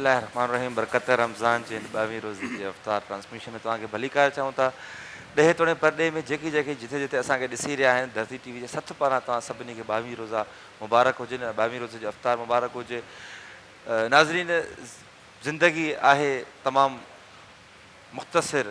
बिस्मिल्लाहिर्रहमानिर्रहीम। बरकत रमज़ान जे 22 रोज़े जे अफ़्तार ट्रांसमिशन में तव्हांखे भली कार चऊं था। ॾहे तोड़े परॾे में जेकी जिथे जिथे असांखे ॾिसी रहिया आहिनि धरती टीवी जे सथ पारां तव्हां सभिनी खे 22 रोज़ा मुबारक हुजनि, 22 रोज़े जो अफ़्तार मुबारक हुजे। नाज़रीन, ज़िंदगी आहे तमामु मुख़्तसिर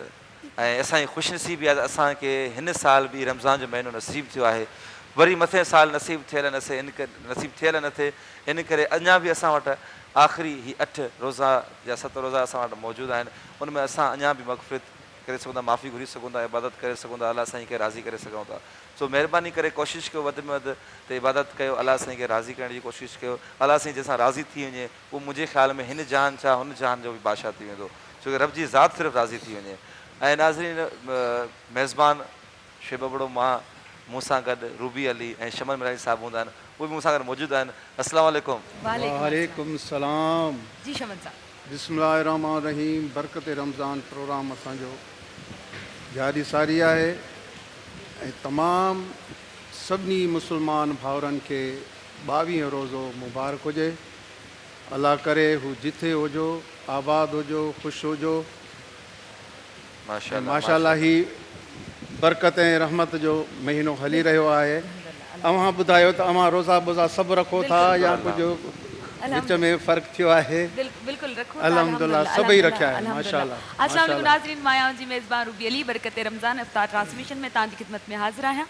ऐं असांजी ख़ुशनसीबी आहे त असांखे हिन साल बि रमज़ान जो महीनो नसीबु थियो आहे। वरी मथे साल नसीबु थियल नसीबु थियल न थिए, इन करे अञा बि असां वटि आख़िरी ही 8 रोज़ा या 7 रोज़ा असां वटि मौजूदु आहिनि। उन में असां अञा बि मग़फ़िरत करे सघूं था, माफ़ी घुरी सघूं था, इबादत करे सघूं था, अलाह साईं खे राज़ी करे सघूं था। सो महिरबानी करे कोशिशि कयो वधि में वधि त इबादत कयो, अलाह साईं खे राज़ी करण जी कोशिशि कयो। अलाह साईं जंहिंसां राज़ी थी वञे उहो मुंहिंजे ख़्याल में हिन जहान छा हुन जहान जो बि बादशाह थी वेंदो, छोकी रब जी ज़ात सिर्फ़ु राज़ी थी वञे। ऐं नाज़रीन, मेज़बान शेबबड़ो मां मूंसां गॾु रूबी अली ऐं शमन मिरानी साहिबु हूंदा आहिनि, उहे बि मूंसां गॾु मौजूदु आहिनि। अस्सलामु अलैकुम। वालेकुम सलाम। जी शमन साहब, बिस्मिल्लाहिर्रहमानिर्रहीम। बरकत रमज़ान प्रोग्राम असांजो जारी सारी आहे ऐं तमामु सभिनी मुस्लमान भाउरनि खे 22 रोज़ो मुबारक हुजे। अल्लाह करे हू जिथे हुजो, आबाद हुजो, ख़ुशि हुजो। माशाअल्लाह ही बरकत ऐं रहमत जो महीनो हली रहियो आहे। अव्हां ॿुधायो त अव्हां रोज़ा बोज़ा सभु रखो था या कुझु विच में फ़र्क़ु थियो आहे? बिल्कुल रखो अल्हम्दुलिल्लाह सभई रखिया आहिनि माशाअल्लाह। अस्सलाम वालेकुम नाज़रीन, मां आहियां जी मेज़बान रूबी अली। बरकत रमज़ान इफ़्तार ट्रांसमिशन में तव्हांजी ख़िदमत में हाज़िर आहियां।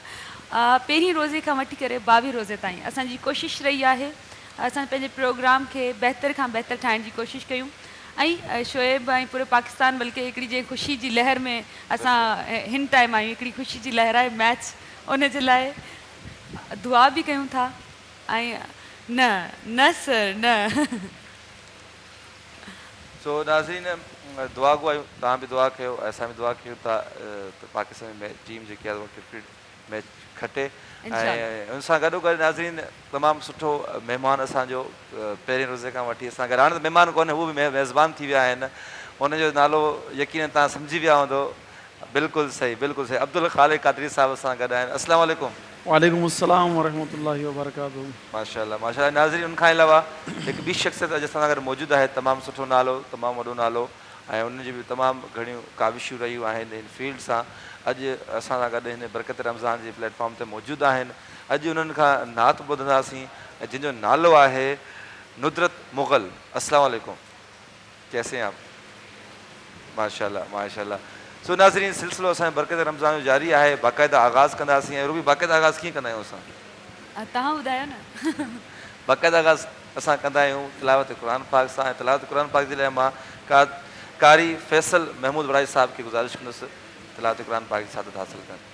पहिरीं रोज़े खां वठी करे 22 रोज़े ताईं असांजी कोशिशि रही आहे असां पंहिंजे प्रोग्राम खे बहितर खां बहितर ठाहिण जी कोशिशि कयूं ऐं शोएब ऐं पूरे पाकिस्तान बल्कि हिकिड़ी जीअं ख़ुशी जी लहर में असां हिन टाइम आहियूं, हिकिड़ी ख़ुशी जी लहर आहे मैच, उन जे लाइ दुआ बि कयूं था ऐं न सर न। सो नाज़रीन, दुआ गो आहियूं, तव्हां बि दुआ कयो, असां बि दुआ कयूं था त पाकिस्तान में टीम जेकी आहे उहा क्रिकेट मैच खटे। ऐं उन सां गॾोगॾु नाज़रीन तमामु सुठो महिमान असांजो पहिरें रोज़े खां वठी असां गॾु, हाणे त महिमान कोन्हे, उहे बि मेज़बान थी विया आहिनि। उनजो नालो यकीन तव्हां सम्झी विया हूंदो। बिल्कुलु सही, बिल्कुलु सही। अब्दुल ख़ालिक़ क़ादरी साहिब असां गॾु आहिनि। अस्सलामु अलैकुम। वालेकुम अस्सलाम वरहमतुल्लाहि वबरकातुहू। माशाअल्लाह माशाअल्लाह। नाज़रीन, उन खां अलावा हिकु ॿी शख़्सियत अॼु असां सां गॾु मौजूदु आहे, तमामु सुठो नालो, तमामु वॾो नालो, ऐं उनजी बि तमामु घणियूं काविशूं रहियूं आहिनि हिन फील्ड सां। अॼु असां सां गॾु हिन बरकत रमज़ान जे प्लेटफॉर्म ते मौजूदु आहिनि। अॼु उन्हनि खां नात ॿुधंदासीं जंहिंजो नालो आहे नुदरत मुग़ल। अस्सलामु अलैकुम, कैसे हैं आप? माशाअल्लाह माशाअल्लाह। सो नाज़रीन, सिलसिलो असांजे बरकत रमज़ान जो जारी आहे, बाक़ाइदा आगाज़ कंदासीं। ऐं रूबी, बाक़ाइदा आगाज़ कीअं कंदा आहियूं असां? तव्हां ॿुधायो न। बाक़ाइदा आगाज़ असां कंदा आहियूं तिलावत क़ुरान पाक सां। ऐं तिलावत क़ुरान पाक जे लाइ मां कारी फैसल महमूद वड़ाई साहिब खे गुज़ारिश कंदुसि तिलावत क़ुरान पाक जी सादत हासिल कनि।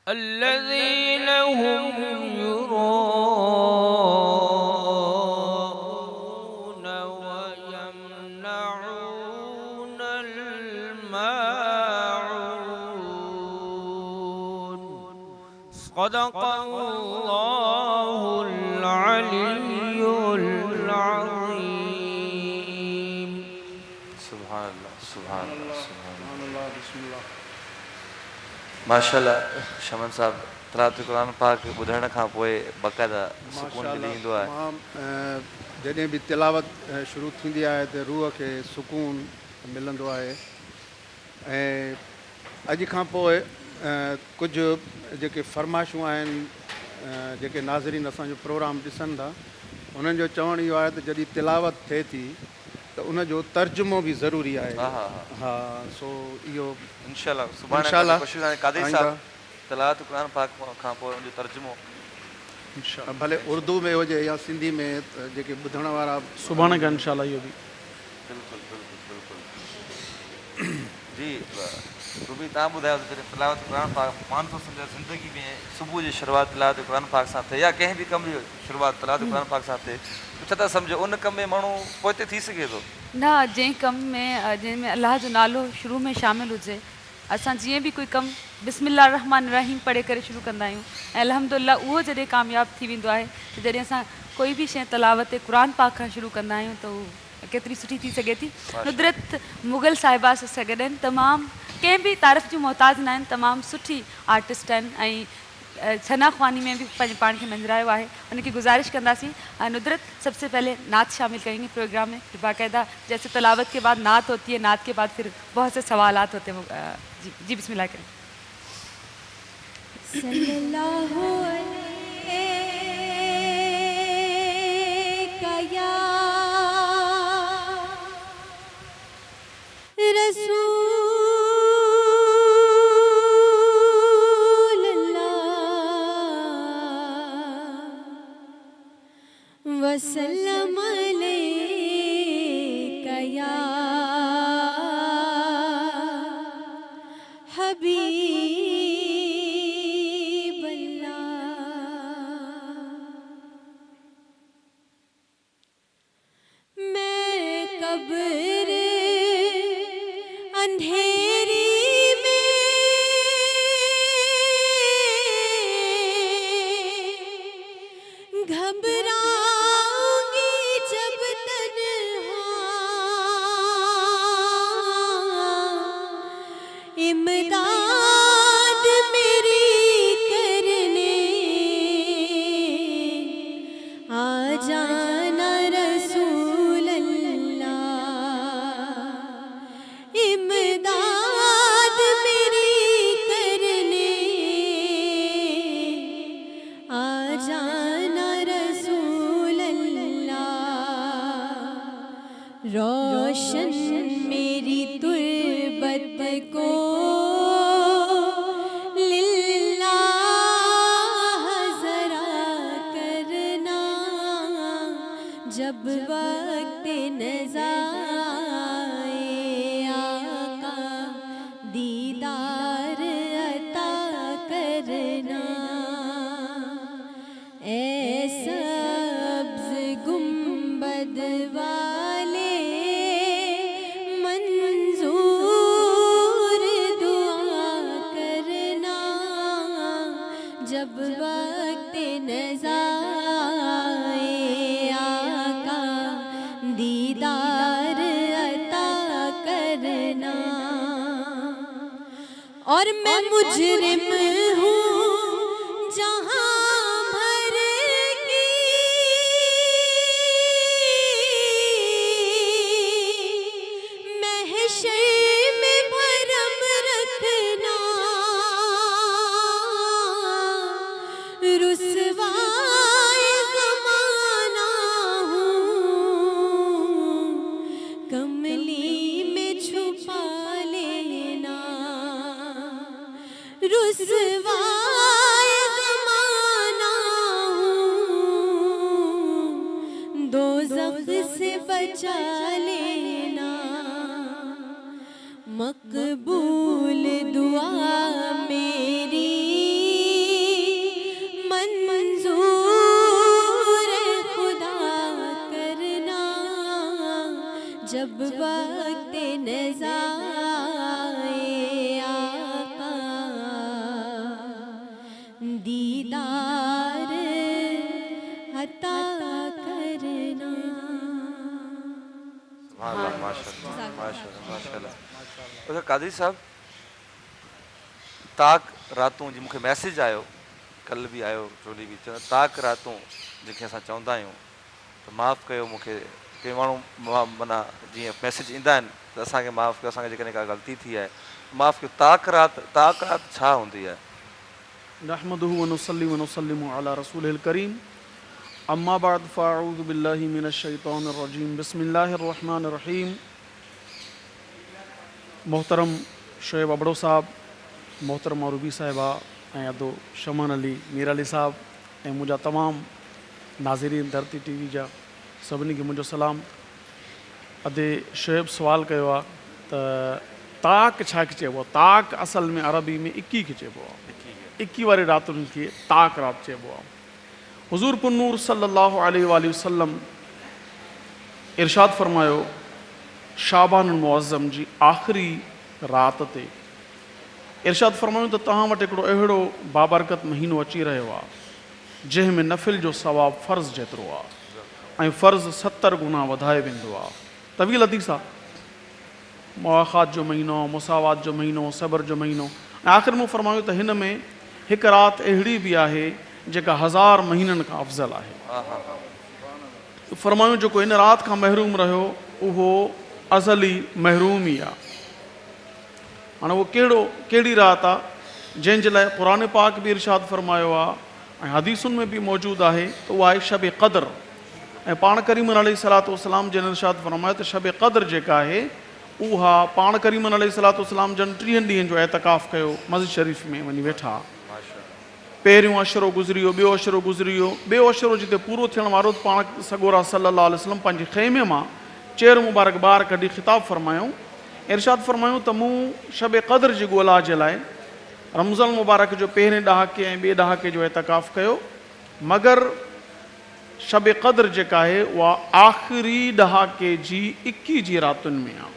الذين هم يراءون ويمنعون الماعون. صدق الله العلي العظيم. سبحان الله سبحان الله سبحان الله बिस्मिल्लाह। माशाअल्लाह। शमन साहब तलावत क़ुरान पाक ॿुधण खां पोइ बाक़ाइदा सुकून मिली ईंदो आहे। तमाम जॾहिं बि तिलावत शुरू थींदी आहे त रूह खे सुकून मिलंदो आहे। ऐं अॼु खां पोइ कुझु जेके फरमाइशूं आहिनि, जेके नाज़रीन असांजो प्रोग्राम ॾिसनि था, उन्हनि जो चवणु इहो आहे त जॾहिं तिलावत थिए थी त उनजो तर्जुमो बि ज़रूरी आहे। हा, सो इहो इंशाल्लाह सुभाणे इंशाल्लाह कोशिशि आहे क़ादी साहब तलावत क़ुरान पाक खां पोइ उनजो तर्जुमो भले उर्दू में हुजे या सिंधी में, जेके ॿुधण वारा सुभाणे खां इंशाल्लाह इहो बि। बिल्कुलु बिल्कुलु बिल्कुलु जी। रूबी तव्हां ॿुधायो त जॾहिं तिलावत क़ुरान पाक माण्हू थो सम्झे ज़िंदगी में सुबुह जी शुरूआति तिलावत क़ुरान पाक सां थिए या कंहिं बि कम जी शुरूआति तिलावत क़ुरान पाक सां थिए, छा था सम्झो उन कम में माण्हू पोइते थी सघे थो? न, जंहिं कम में जंहिंमें अलाह जो नालो शुरू में शामिलु हुजे, असां जीअं बि कोई कमु बिस्मिल्लाह रहमान रहीम पढ़े करे शुरू कंदा आहियूं ऐं अल्हम्दुलिल्लाह उहो जॾहिं कामयाबु थी वेंदो आहे त जॾहिं असां कोई बि शइ तिलावत क़ुरान पाक खां शुरू कंदा आहियूं त उहो केतिरी सुठी थी सघे थी। नुदरत मुग़ल साहिबा सां गॾु तमामु कंहिं बि तारीफ़ जूं मोहताज न आहिनि, तमामु सुठी आर्टिस्ट आहिनि ऐं सना ख़्वानी में बि पंहिंजे पाण खे मंझरायो आहे। उनखे गुज़ारिश कंदासीं नुदरत सबसे पहले नात शामिल करेंगे प्रोग्राम में, फिर बाकायदा जैसे तिलावत के बाद नात होती है, नात के बाद फिर बहुत से सवालात होते हैं। जी जी बिस्मिल्लाह करें। सल्लल्लाहु अलैका या रसूल अल्लाह वसल्लम अलैका या हबीब अल्लाह। मैं कब्र अंधेरी में घबराऊंगी जब तन्हा, इमदाद मेरी करने आ जाना रसूल अल्लाह, इमदाद मेरी करने आ जाना रसूल अल्लाह। रोशन मेरी तुर्बत को लिल्लाह ज़रा करना, जब वक्त नज़ा आए आका दीदार अता करना। ऐ सब्ज़ गुंबद वाले मंजूर दुआ करना, जब वक्त नज़ा आए आका दीदार अता करना। और मैं मुजरिम हूँ जहाँ भर की, महशर में भरम रखना, रुसवाए ज़माना हूँ, कमली में छुपा लेना, रुसवाए ज़माना हूँ, दोज़ख से बचा लेना। मकबूल दुआ मेरी मंजूर खुदा करना, जब वक्त नज़ा आए आका दीदार अता करना। माशाल्लाह माशाल्लाह माशाल्लाह। अच्छा कादी साहब, ताक रातों जी मूंखे मैसेज आयो कल्ह बि आयो चोली बि चवंदा ताक रातूं जंहिंखे असां चवंदा आहियूं त माफ़ु कयो मूंखे। के माण्हू माना जीअं मैसेज ईंदा आहिनि त असांखे माफ़ु कयो, असांखे जेकॾहिं का ग़लती थी आहे माफ़ु कयो। ताक रात छा हूंदी आहे? नहमदुहु व नुसल्ली व नुसल्लिमु अला रसूलिल करीम अम्मा बाद फ़अऊज़ु बिल्लाहि मिनश शैतानिर रजीम बिस्मिल्लाहिर रहमानिर रहीम। मोहतरम शोएब अबड़ो साहब, मोहतरम रूबी साहिबा ऐं अदो शमन अली मीर अली साहब ऐं मुंहिंजा तमामु नाज़रीन धरती टीवी जा सभिनी खे मुंहिंजो सलाम। अदे शोएब सुवाल कयो आहे त ताक छा खे चइबो आहे? ताक असल में अरबी में 21 खे चइबो आहे। 21 वारी रातुनि खे ताक रात चइबो आहे। हुज़ूर पुन्नूर सल्लल्लाहु अलैहि वसल्लम इरशाद फरमायो शाबान मुअज़्ज़म जी आख़िरी रात ते इरशाद फरमायो त तव्हां वटि हिकिड़ो अहिड़ो बाबरकत महीनो अची रहियो आहे जंहिंमें नफ़िल जो सवाबु फ़र्ज़ जेतिरो आहे ऐं फ़र्ज़ 70 गुना वधाए वेंदो आहे। तवील हदीस आहे। मुआख़ात जो महीनो, मुसावात जो महीनो, सब्र जो महीनो। ऐं आख़िर में फरमायो त हिन में हिकु राति अहिड़ी बि आहे जेका 1000 महीननि खां अफ़ज़ल आहे। फरमायो जेको इन राति खां महरूम रहियो उहो अज़ली महरूम ई आहे। हाणे उहो कहिड़ी राति आहे जंहिंजे लाइ क़ुरान पाक बि इरशाद फरमायो आहे ऐं हदीसुनि में बि मौजूदु आहे त उहा आहे शब क़द्र। ऐं पाण करीम अलैहिस्सलातु वस्सलाम जिन इरशाद फरमायो त शब क़द्र जेका आहे उहा पाण करीम अलैहिस्सलातु वस्सलाम जन 30 ॾींहंनि जो एतकाफ़ कयो, मस्जिद शरीफ़ में वञी वेठा। पहिरियों अशरो गुज़री वियो, ॿियो अशरो गुज़री वियो, ॿियो अशरो जिते पूरो थियण वारो पाण सगोरा सल्लल्लाहु अलैहि वसल्लम पंहिंजे ख़ैमे मां चेर मुबारक ॿार कढी ख़िताब फरमायूं, इरशाद फरमायूं त मूं शब क़द्र जी ॻोल्हा जे लाइ रमज़ान मुबारक जो पहिरें ॾहाके ऐं ॿिए ॾहाके जो एतकाफ़ कयो, मगर शब क़द्र जेका आहे उहा आख़िरी ॾहाके जी 21 जी रातुनि में आहे।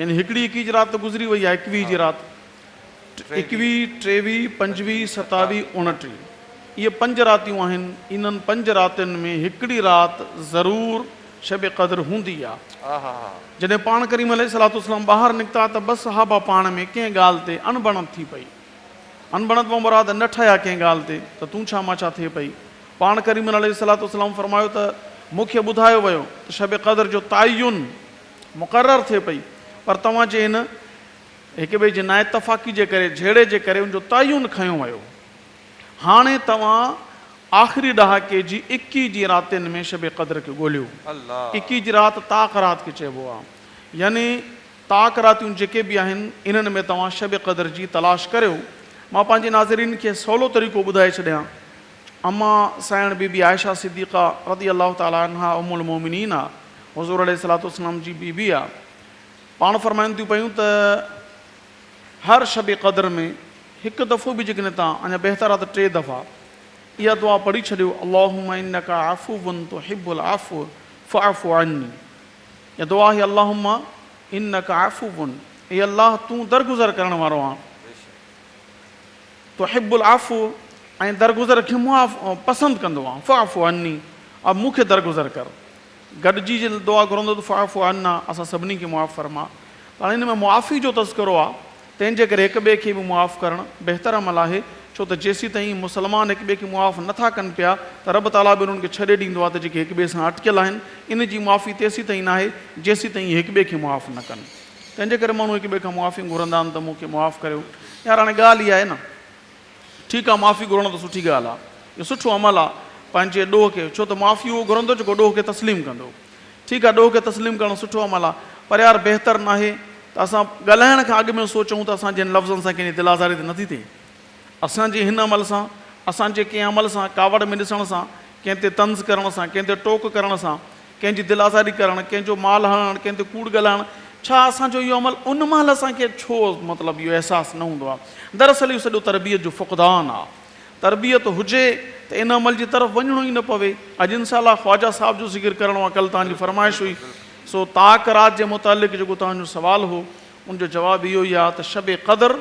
यानी हिकिड़ी 21 जी राति गुज़री वई आहे, 21 जी राति, 21, 23, 25, 27, 29 इहे 5 रातियूं आहिनि। इन्हनि 5 रातियुनि में हिकिड़ी राति ज़रूरु शब क़द्र हूंदी आहे। जॾहिं पाण करीम अलैहिस्सलातु वस्सलाम ॿाहिरि निकिता त बसि सहाबा पाण में कंहिं ॻाल्हि ते अणबणत थी पई। अणबणत मां मुराद न ठहिया कंहिं ॻाल्हि ते त तूं छा मां छा थिए पई। पाण करीम अलैहिस्सलातु वस्सलाम फरमायो त मूंखे ॿुधायो वियो त शब क़द्र जो तयन मुक़ररु थिए पई, पर तव्हां जे हिन हिक ॿिए जे नाइतफ़ाक़ी जे करे, झेड़े जे करे उनजो तयन खयो वियो। हाणे तव्हां आख़िरी ॾहाके जी 21 जी रातियुनि में शब क़द्र खे ॻोल्हियो। 21 जी राति ताक रात खे चइबो आहे। यानी ताक रातियूं जेके बि आहिनि इन्हनि में तव्हां शब क़द्र जी तलाश करियो। मां पंहिंजे नाज़रीन खे सवलो तरीक़ो ॿुधाए छॾियां। अम्मा साइण बीबी आयशा सिद्दीक़ा रज़ी अल्लाह ताला अन्हा उम्मुल मोमिनीन आहे, हुज़ूर अलैहिस्सलातु वस्सलाम जी बीबी आहे। पाण फरमाइनि थियूं पयूं त हर शब क़द्र में हिकु दफ़ो बि जेकॾहिं तव्हां अञा बहितर आहे त 3 दफ़ा इहा दुआ पढ़ी छॾियो, अल्लाहुम्मा इन्नका अफ़ुव्वुन तुहिब्बुल अफ़्व फ़अफ़ु अन्नी। इहा दुआ आहे अल्लाहुम्मा इन्नका अफ़ुव्वुन, ए अल्लाह तूं दरगुज़र करण वारो आहे, तुहिब्बुल अफ़्व ऐं दरगुज़र खे पसंदि कंदो आहे, फ़अफ़ु अन्नी, अब मूंखे दरगुज़र कर। गॾिजी जे दुआ घुरंदो त फ़अफ़ु अन्ना, असां सभिनी खे मुआफ़ फरमा। हाणे हिन में मुआफ़ी जो तज़किरो आहे, तंहिंजे करे हिक ॿिए खे बि मुआफ़ करणु बहितर अमल आहे। छो त जेसीं ताईं मुस्लमान हिक ॿिए खे मुआफ़ नथा कनि पिया त रब ताला बि उन्हनि खे छॾे ॾींदो आहे त जेके हिक ॿिए सां अटकियल आहिनि इन जी मुआफ़ी तेसीं ताईं न आहे जेसीं ताईं हिक ॿिए खे मुआफ़ न कनि। तंहिंजे करे माण्हू हिक ॿिए खां मुआफ़ी घुरंदा आहिनि त मूंखे मुआफ़ करियो। यार हाणे ॻाल्हि इहा आहे न, ठीकु आहे माफ़ी घुरणु त सुठी ॻाल्हि आहे, इहो सुठो अमल आहे पंहिंजे ॾोह खे, छो त माफ़ी उहो घुरंदो जेको ॾोह खे तस्लीम कंदो। ठीकु आहे, ॾोह खे तस्लीम करणु सुठो अमल आहे, पर यार बहितर न आहे त असां ॻाल्हाइण खां अॻु में सोचूं त असां जिन लफ़्ज़नि सां कंहिंजी दिलि आज़ारी त नथी थिए। असांजे हिन अमल सां, असांजे कंहिं अमल सां, कावड़ में ॾिसण सां, कंहिं ते तंज़ करण सां, कंहिं ते टोक करण सां, कंहिंजी दिलि आज़ारी करणु, कंहिंजो माल हणणु, कंहिं ते कूड़ ॻाल्हाइणु, छा असांजो इहो अमल उन महिल असांखे छो मतिलबु इहो अहसासु न हूंदो आहे। दरअसल इहो सॼो तरबियत जो फ़ुक़दान आहे। तरबियत हुजे त इन अमल जी तरफ़ वञिणो ई न पवे। अॼु इंशाअल्लाह ख्वाजा साहिब जो ज़िक्र करिणो आहे, कल्ह तव्हांजी फरमाइश हुई। सो ताक रात जे मुतालिक़ जेको तव्हांजो सुवालु हो उनजो जवाबु इहो ई आहे त शब क़द्र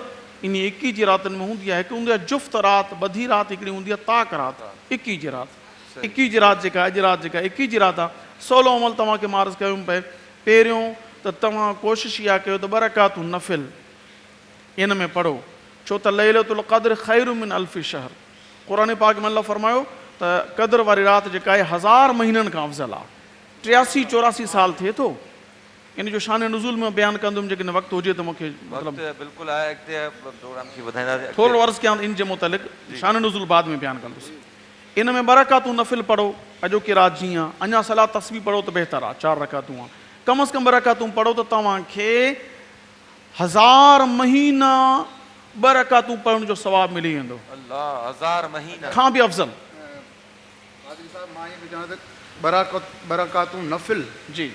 इन 21 जी रातियुनि में हूंदी आहे। हिकु हूंदी आहे जुफ़्त राति, ॿधी राति, हिकिड़ी हूंदी आहे ताक राति, 21 जी राति। 21 जी राति जेका अॼु राति जेका 21 जी राति आहे, सवलो अमल तव्हांखे मां अर्ज़ु कयुमि पए। पहिरियों त तव्हां कोशिशि इहा कयो त 2 रकातूं नफ़िल इन में पढ़ो, छो त लैलतुल क़द्र ख़ैरु मिन अल्फ़ि शहर। क़ुरान पाक में अल्लाह फरमायो त क़दर वारी राति जेका आहे 1000 महीननि खां अफ़ज़ल आहे। 83-84 साल थिए थो। इन जो शान नुज़ूल में बयानु कंदुमि, जेकॾहिं वक़्तु हुजे त मूंखे मतिलबु बिल्कुलु आहे, अॻिते प्रोग्राम खे वधाईंदासीं। थोरो अर्ज़ु कयां इन जे मुतालिक़, शान नुज़ूल बाद में बयानु कंदुसि। इन में 2 रकातूं नफ़िल पढ़ो, अॼोकी राति जीअं अञा सलात तस्बीह पढ़ो त बहितर आहे, 4 रकातूं आहे। कम अज़ कम 2 रकातूं पढ़ो त तव्हांखे 1000 महीना 2 रकातूं पढ़ण जो सवाब मिली वेंदो। अल्लाह, 1000 महीना खां बि अफ़ज़ल। कादरी साहब मां ये ॿुधायां त बरकातूं नफ़िल जी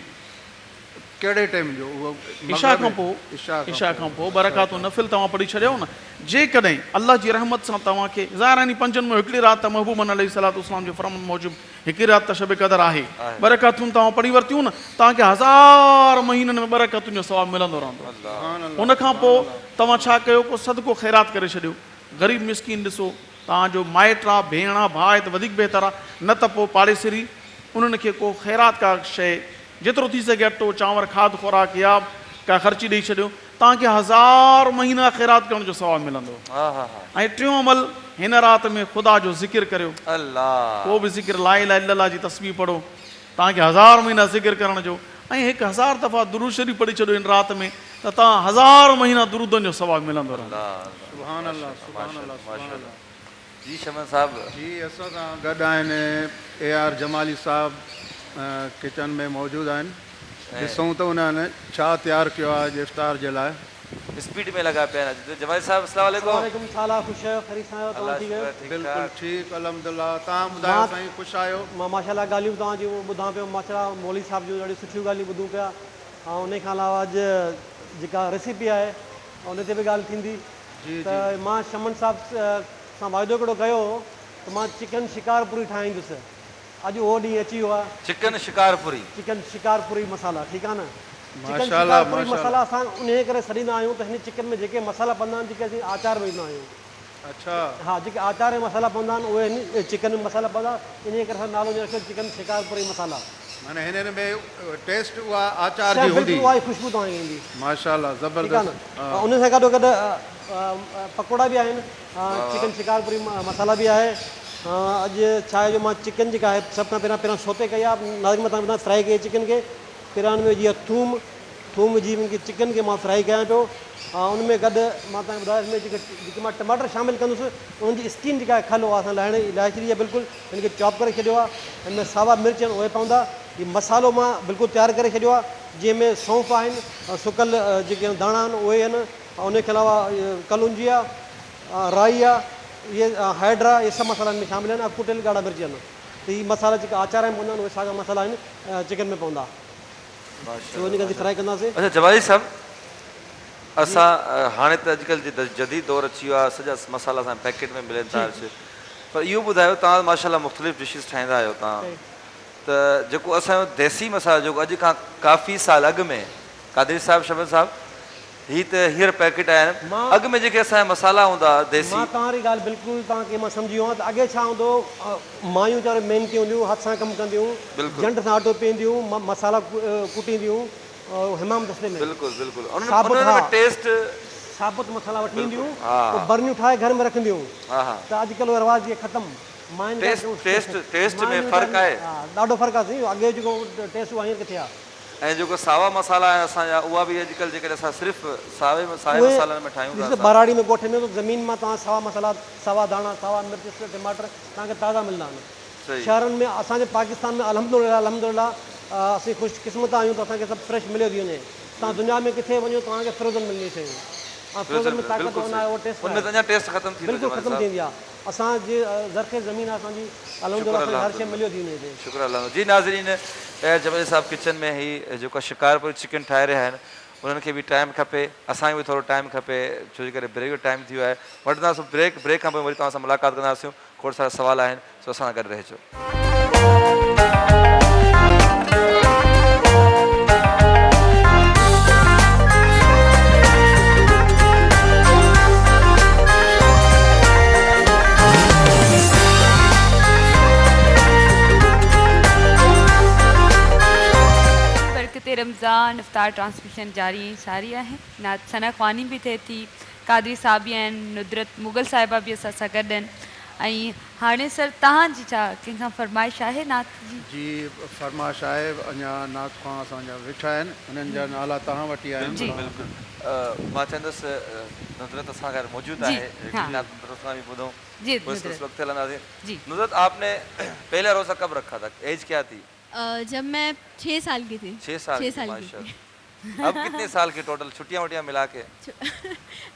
कहिड़े टाइम जो? उहो इशा खां पोइ। इशा खां पोइ 2 रकातूं नफ़िल तव्हां पढ़ी छॾियो न। जेकॾहिं अल्लाह जी रहमत सां तव्हांखे ज़ाहिरानी 5 में हिकिड़ी राति त महबूबन अलैहिस्सलाम जे फरमान मूजिबि हिकिड़ी राति त शब क़दर आहे, 2 रकातूं तव्हां पढ़ी वरितियूं न, तव्हांखे 1000 महीननि में 2 रकातुनि जो सवाबु मिलंदो रहंदो। उन खां पोइ तव्हां छा कयो, को सदको ख़ैरात करे छॾियो, ग़रीब मिसकीन ॾिसो, तव्हांजो माइट आहे, भेण आहे, भाउ आहे त वधीक बहितर आहे, न त पोइ पाड़ेसिरी उन्हनि खे को ख़ैरात का शइ जेतिरो थी सघे अटो चांवर खाद खुराक या का ख़र्ची ॾेई छॾियो, तव्हांखे 1000 महीना ख़ैरात करण जो सवाबु मिलंदो। ऐं टियों अमल, हिन राति में ख़ुदा जो ज़िक्र करियो। अल्लाह, को बि ज़िक्र ला इलाहा इल्लल्लाह जी तस्बीह पढ़ो, तव्हांखे 1000 महीना ज़िक्र करण जो, ऐं 1000 दफ़ा दुरूद शरीफ़ पढ़ी छॾियो इन राति में त तव्हां 1000 महीना दुरूदनि जो सवाबु मिलंदो रहंदो। सुभान अल्लाह, सुभान अल्लाह, सुभान अल्लाह। जी शमन साहब जी असां सां गॾु आहिनि AR जमाली साहब, किचन में मौजूदु आहिनि। ॾिसूं त उन्हनि छा तयारु कयो आहे अॼु इफ़्तार जे लाइ। स्पीड में लगा पिया आहिनि। जमाली साहब अस्सलाम वालेकुम। वालेकुम सलाम, ख़ुशि आहियो, ख़रीद आहियो, तव्हां ठीक आहियो? बिल्कुलु ठीकु, अल्हम्दुलिल्लाह। तव्हां ॿुधायो साईं, ख़ुशि आहियो? मां माशाल्लाह ॻाल्हियूं तव्हांजी ॿुधां पियो, माशाल्लाह मौली साहब जूं ॾाढियूं सुठियूं ॻाल्हियूं ॿुधूं पिया। ऐं उन खां अलावा अॼु जेका रेसिपी आहे उन ते बि ॻाल्हि थींदी। त मां शमन साहब सां वाइदो हिकिड़ो कयो त मां चिकन शिकारपुरी ठाहींदुसि। अॼु उहो ॾींहुं अची वियो आहे। चिकन शिकारपुरी, चिकन शिकारपुरी मसाला, ठीकु आहे न? चिकन माशाल्लाह, शिकारपुरी मसाला असां उन करे सॾींदा आहियूं त हिन चिकन में जेके मसाला पवंदा आहिनि, जेके असीं आचार विझंदा आहियूं। अच्छा, हा, जेके आचार जा मसाला पवंदा आहिनि उहे हिन चिकन में मसाला पवंदा, इन करे असां नालो रखियो चिकन शिकारपुरी मसाला। माना हिन में टेस्ट उहा आचार जी हूंदी, उहा ख़ुशबू तव्हांखे ईंदी। माशाल्लाह, ठीकु आहे ज़बरदस्त। न? उन सां गॾो गॾु पकोड़ा बि आहिनि, चिकन शिकारपुरी मसाला बि आहे। अॼु छा आहे जो मां चिकन जेका आहे सभ खां पहिरियां सोते कई आहे, नाज़िक में तव्हां फ्राई कई चिकन खे। पहिरियां हुन में जीअं थूम विझी उनखे चिकन खे मां फ्राई कयां पियो। उन में गॾु मां तव्हांखे ॿुधायो हिन में जेके मां टमाटर शामिलु कंदुसि, उनजी स्किन जेका आहे खल उहा असां लाहिणी लाहे छॾी आहे, बिल्कुलु हिनखे चॉप करे छॾियो आहे। हिन में सावा मिर्च आहिनि उहे पवंदा। हीउ मसालो मां बिल्कुलु तयारु करे छॾियो आहे, जंहिंमें सौंफ़ आहिनि, सुकल जेके दाणा आहिनि उहे आहिनि, उनखे अलावा कलुंजी आहे, राई आहे, इहे हैड्रा, इहे सभु मसाला हिन में शामिल आहिनि। कुटियल ॻाढ़ा मिर्च आहिनि। त हीअ मसाला जेका आचार में पवंदा आहिनि उहे साॻा मसाला आहिनि चिकन में पवंदा। उनखे फ्राई कंदासीं। अच्छा जमाली साहब, असां हाणे त अॼुकल्ह जी जदीद दौर अची वियो आहे, सॼा मसाला असां पैकेट में मिलनि था। पर इहो ॿुधायो, तव्हां माशाल्लाह मुख़्तलिफ़ डिशिस ठाहींदा आहियो तव्हां, त जेको असांजो देसी मसालो जेको अॼु खां काफ़ी साल अॻु में, कादरी साहब, शमन साहब, हीअ त हींअर पैकेट आहिनि, अॻु में जेके असांजा मसाला हूंदा देसी। मां तव्हांजी ॻाल्हि बिल्कुलु तव्हांखे मां सम्झी वियो आहियां त अॻे छा हूंदो, मायूं वीचारियूं महिनती हूंदियूं, हथ सां कमु कंदियूं, जंड सां अटो पीअंदियूं, मसाला कुटींदियूं हमाम दस्ते में। बिल्कुलु बिल्कुलु टेस्ट साबुत मसाला वठी ईंदियूं, बरनियूं ठाहे घर में रखंदियूं। त अॼुकल्ह उहो रवाज इहे ख़तमु। टेस्ट में फ़र्क़ु आहे, ॾाढो फ़र्क़ु आहे। अॻे जेको टेस्ट उहा हींअर किथे आहे। ऐं जेको सावा मसाला आहिनि असांजा, उहा बि अॼुकल्ह जेकॾहिं असां सिर्फ़ु सावे मसालनि में ठाहियूं था, बराड़ी में ॻोठ में ज़मीन मां तव्हां सावा मसाला, सावा दाणा, सावा मिर्च, टमाटर तव्हांखे ताज़ा मिलंदा आहिनि। शहरनि में असांजे पाकिस्तान में अल्हम्दुलिल्लाह असीं ख़ुशकिस्मत आहियूं त असांखे सभु फ्रेश मिलियो थी वञे। तव्हां दुनिया में किथे वञो तव्हांखे फ्रोज़न मिलंदी शयूं। फ्रोज़न में ताक़त न आहे, उहो टेस्ट बिल्कुलु ख़तमु थींदी आहे। असांजी ज़रख़ेज़ ज़मीन आहे असांजी, अल्हम्दुलिल्लाह हर शइ मिलियो थी वञे। शुक्र अल्लाह जी। नाज़रीन, जमाली साहब किचन में ही जेको शिकारपुरी चिकन ठाहे रहिया आहिनि, उन्हनि खे बि टाइम खपे, असांखे बि थोरो टाइम खपे, छो जे करे ब्रेक जो टाइम थी वियो आहे। वठंदासीं ब्रेक खां पोइ वरी तव्हां सां मुलाक़ात कंदासीं। खोड़ सारा सवाल आहिनि, सो असां सां गॾु रहिजो। रमज़ान इफ्तार ट्रांसमिशन जारी सारी है। नात सना ख़वानी भी थे थी, कादरी साहब भी आहिनि, नुदरत मुगल साहिबा भी असां सां गॾु आहिनि। ऐं हाणे सर तव्हांजी छा कंहिंखां फरमाइश आहे नात जी? जी फरमाइश आहे, अञा नात खां असांजा वेठा आहिनि, उन्हनि जा नाला तव्हां वटि आहिनि। जी। मां चवंदुसि नुसरत असां गैर मौजूद जी, है हाँ। नुसरत सां भी ॿुधूं जी उस नुसरत। वक्त हलंदासीं। जी। नुसरत आपने पहला रोज़ा कब रखा था, एज क्या थी? जब मैं 6 साल की थी। 6 साल 6 की, साल की माशाल्लाह। अब कितने साल के टोटल छुट्टियां वुट्टियां मिला के?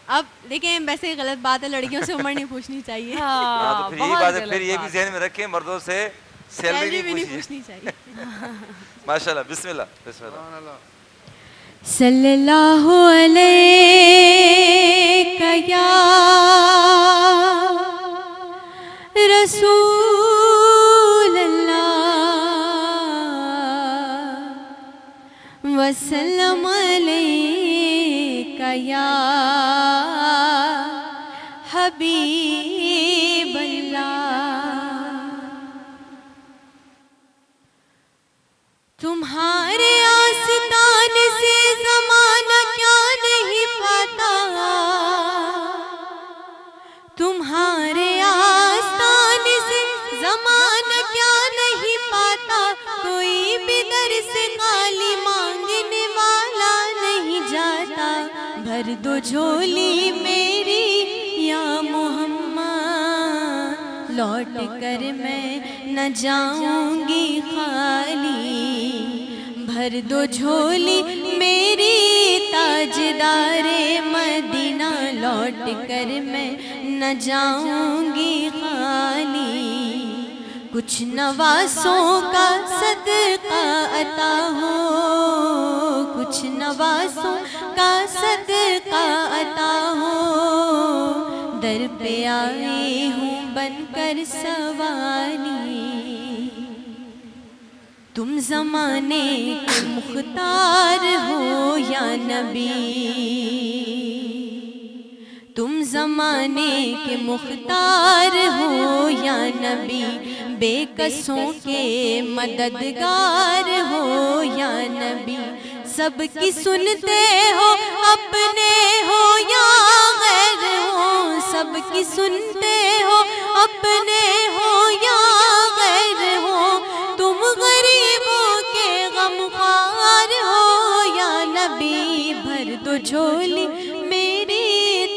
अब देखें, वैसे गलत बात है, लड़कियों से उम्र नहीं पूछनी चाहिए। हाँ, तो फिर यही बात है, फिर ये भी जहन में रखें, मर्दों से सैलरी भी नहीं नहीं पूछिए। पूछनी चाहिए। माशाल्लाह, बिस्मिल्लाह बिस्मिल्लाह। सल्लल्लाहु अलैका या रसूल अल्लाह वसल्लम अलैका या हबीब अल्लाह। तुम्हारे आस्तान से ज़माना क्या नहीं पाता, तुम्हारे आस्तान से ज़माना क्या नहीं पाता, कोई भी दर से खाली मांगने वाला नहीं जाता। भर दो झोली मेरी या मोहम्मद, लौट कर मैं न जाऊंगी खाली। भर दो झोली मेरी ताजदारे मदीना, लौट कर मैं न जाऊंगी खाली। कुछ नवासों का सदका अता हो, कुछ नवासों का सदका अता हो। दर पे आई हूँ बनकर सवाली, तुम ज़माने के मुख्तार हो या नबी, तुम ज़माने के मुख्तार हो या नबी। बेकसों के मददगार हो या नबी। सबकी सुनते हो, अपने हो या गैर हो, सबकी सुनते हो, अपने हो या गैर हो। तुम गरीबों के गमख्वार हो या नबी। भर दो झोली मेरी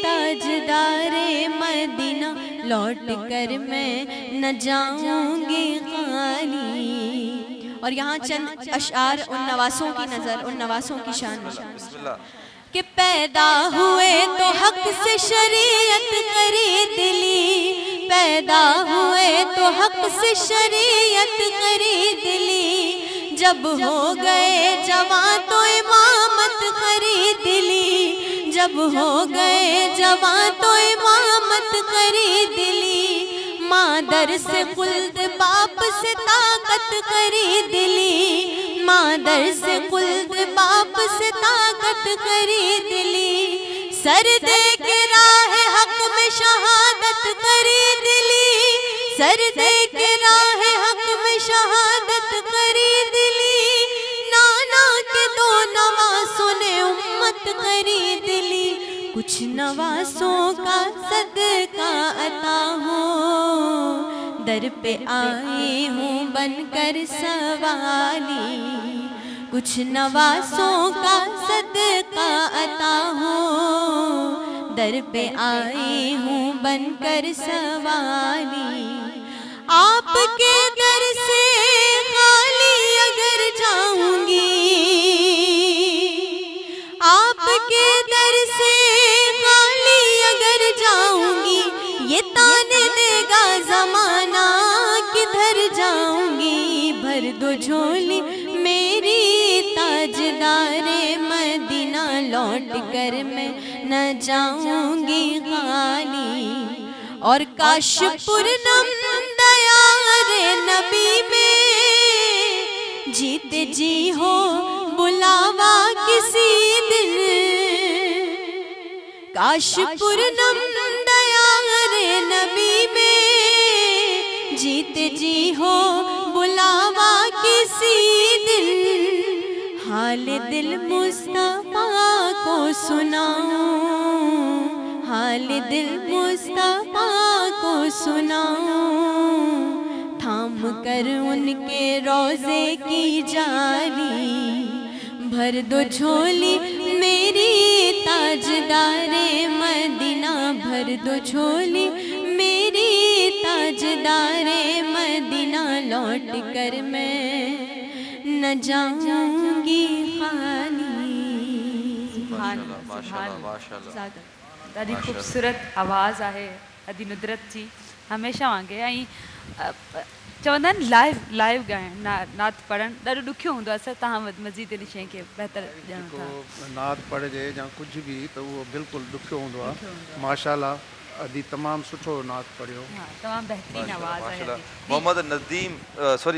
ताजदारे मदीना, लौट कर मैं न जाऊंगी खाली। और यहाँ चंद अशआर उन नवासों की नज़र, उन नवासों की शान में कि पैदा हुए तो हक से शरीयत खरीद ली, पैदा हुए तो हक से शरीयत खरीद ली। जब हो गए जवां तो इमामत खरीद ली, जब हो गए जवां तो इमामत खरीद ली। मादर से खुल्द बाप से ताकत खरीद ली, मादर से खुल्द बाप से ताकत खरीद ली। सर दे के राह हक में शहादत खरीद ली, सर दे के राह हक में शहादत खरीद ली। नाना के दो नवासों ने उम्मत खरीद ली। कुछ नवासों का सदका अता हो, दर पे आई हूँ बनकर सवाली। कुछ नवासों का सदका अता हो, दर पे आई हूँ बनकर सवाली। आपके दर से खाली अगर जाऊंगी, आपके दर से खाली अगर जाऊंगी, ये ताने देगा जमाना किधर जाऊंगी। भर दो झोली मेरी ताजदारे मदीना, लौट कर मैं न जाऊंगी खाली। और काशपुर नम दयारे नबी में जीते जी हो बुलावा किसी दिन। काशपुर नम दयारे नबी में जीते जी हो बुलावा किसी दिन। हाल दिल मुस्तफा को सुनाऊं, हाल दिल मुस्तफा को सुनाऊं, थाम कर उनके रोजे की जाली, भर दो झोली मेरी ताजदारे मदीना, भर दो झोली मेरी ताजदारे मदीना, लौट कर मैं न जाऊंगी खाली। माशाल्लाह माशाल्लाह। ॾाढी ख़ूबसूरत आवाज़ आहे अदी नुदरत जी, हमेशह वांगुरु। ऐं चवंदा आहिनि लाइव ॻाइणु, नात पढ़णु ॾाढो ॾुखियो हूंदो आहे। सर तव्हां मज़ीद इन शइ खे बहितर ॼाणो था। नात पढ़जे या कुझु बि त उहो बिल्कुलु ॾुखियो हूंदो आहे। माशाल्लाह अदी तमामु सुठो नात पढ़ियो। हाँ, तमामु बहितरीन आवाज़ है।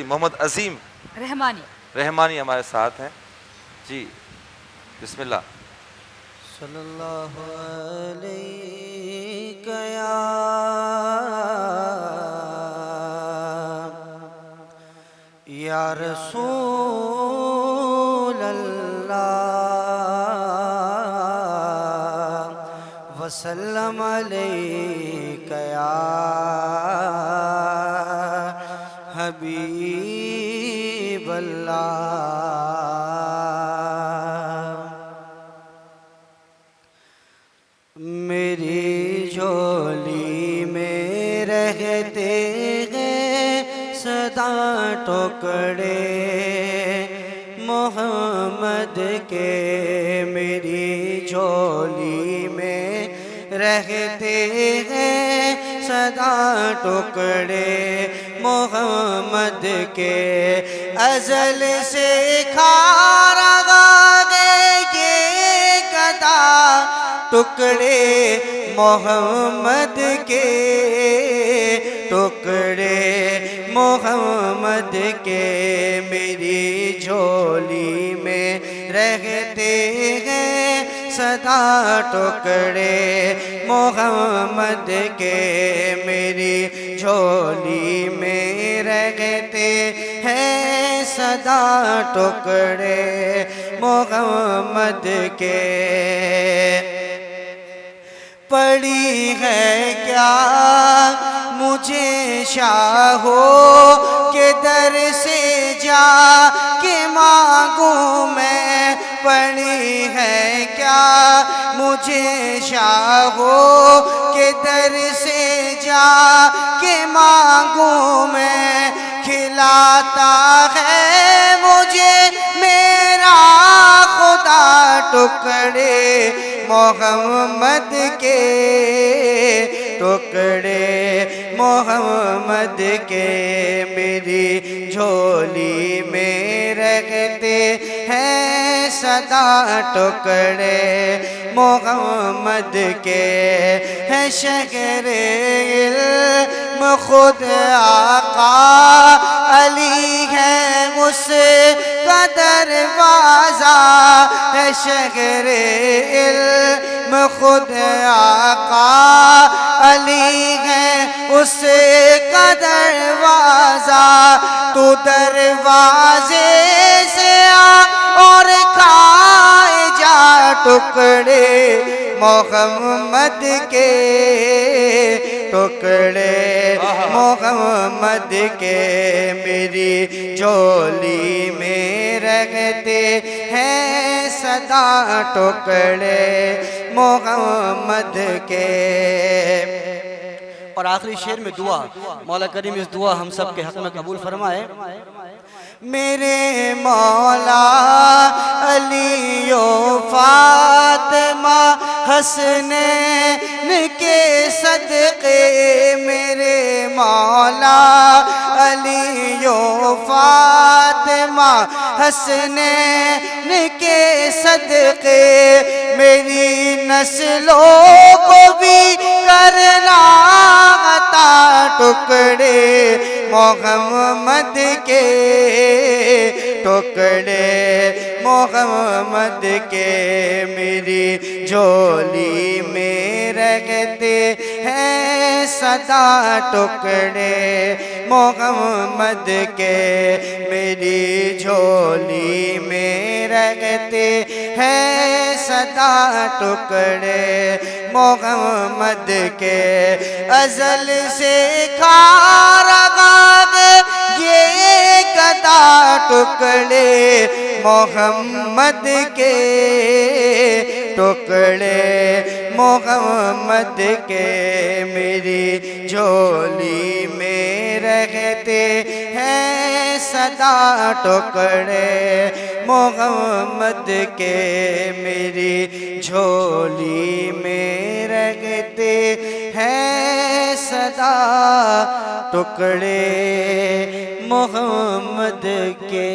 मोहम्मद अजीम रहमानी हमारे साथ हैं जी, बिस्मिल्लाह। सल्लल्लाहु अलैहि या रसूल अल्लाह वसल्लम अलैका या हबीब अल्लाह। मेरी झोली में रहते हैं सदा टुकड़े मोहम्मद के, मेरी झोली में रहते हैं सदा टुकड़े मोहम्मद के। अज़ल से खा रहा है ये गदा टुकड़े मोहम्मद के, टुकड़े मोहम्मद के। मेरी झोली में रहते हैं सदा टुकड़े मोहम्मद के, मेरी झोली में रहते हैं सदा टुकड़े मोहम्मद के। पड़ी है क्या मुझे शाहो के दर से जा के मांगूं मैं, पड़ी है क्या मुझे शाहो के दर से जा के मांगूं मैं। खिलाता है मुझे मेरा खुदा टुकड़े मोहम्मद के, टुकड़े मोहम्मद के। मेरी झोली में रहते हैं सदा टुकड़े मोहम्मद के। है शहरे इल्म खुद आका अली है उसका दरवाज़ा, है शहरे इल्म खुद आका अली है उसका दरवाज़ा। तू दरवाजे से आ और खाए जा टुकड़े मोहम्मद के, टुकड़े मोहम्मद के। मेरी झोली में रहते हैं सदा टुकड़े मोहम्मद के। और आखिरी शेर में दुआ, मौला करीम इस दुआ हम सब के हक में कबूल फरमाए। मेरे मौला अलियो फातिमा हसनैन के सदक़े, मेरे मौला अलियो फातिमा हसनैन के सदक़े। मेरी नस्लों को भी करना अता टुकड़े मोहम्मद के, टुकड़े मोहम्मद के। मेरी झोली में रहते हैं सदा टुकड़े मोहम्मद के। मेरी झोली में रहते हैं सदा टुकड़े मोहम्मद के अजल से खा रहा है ये गदा टुकड़े मोहम्मद के टुकड़े मोहम्मद के मेरी झोली में रहते हैं सदा टुकड़े मोहम्मद के मेरी झोली में रहते हैं सदा टुकड़े मोहम्मद के।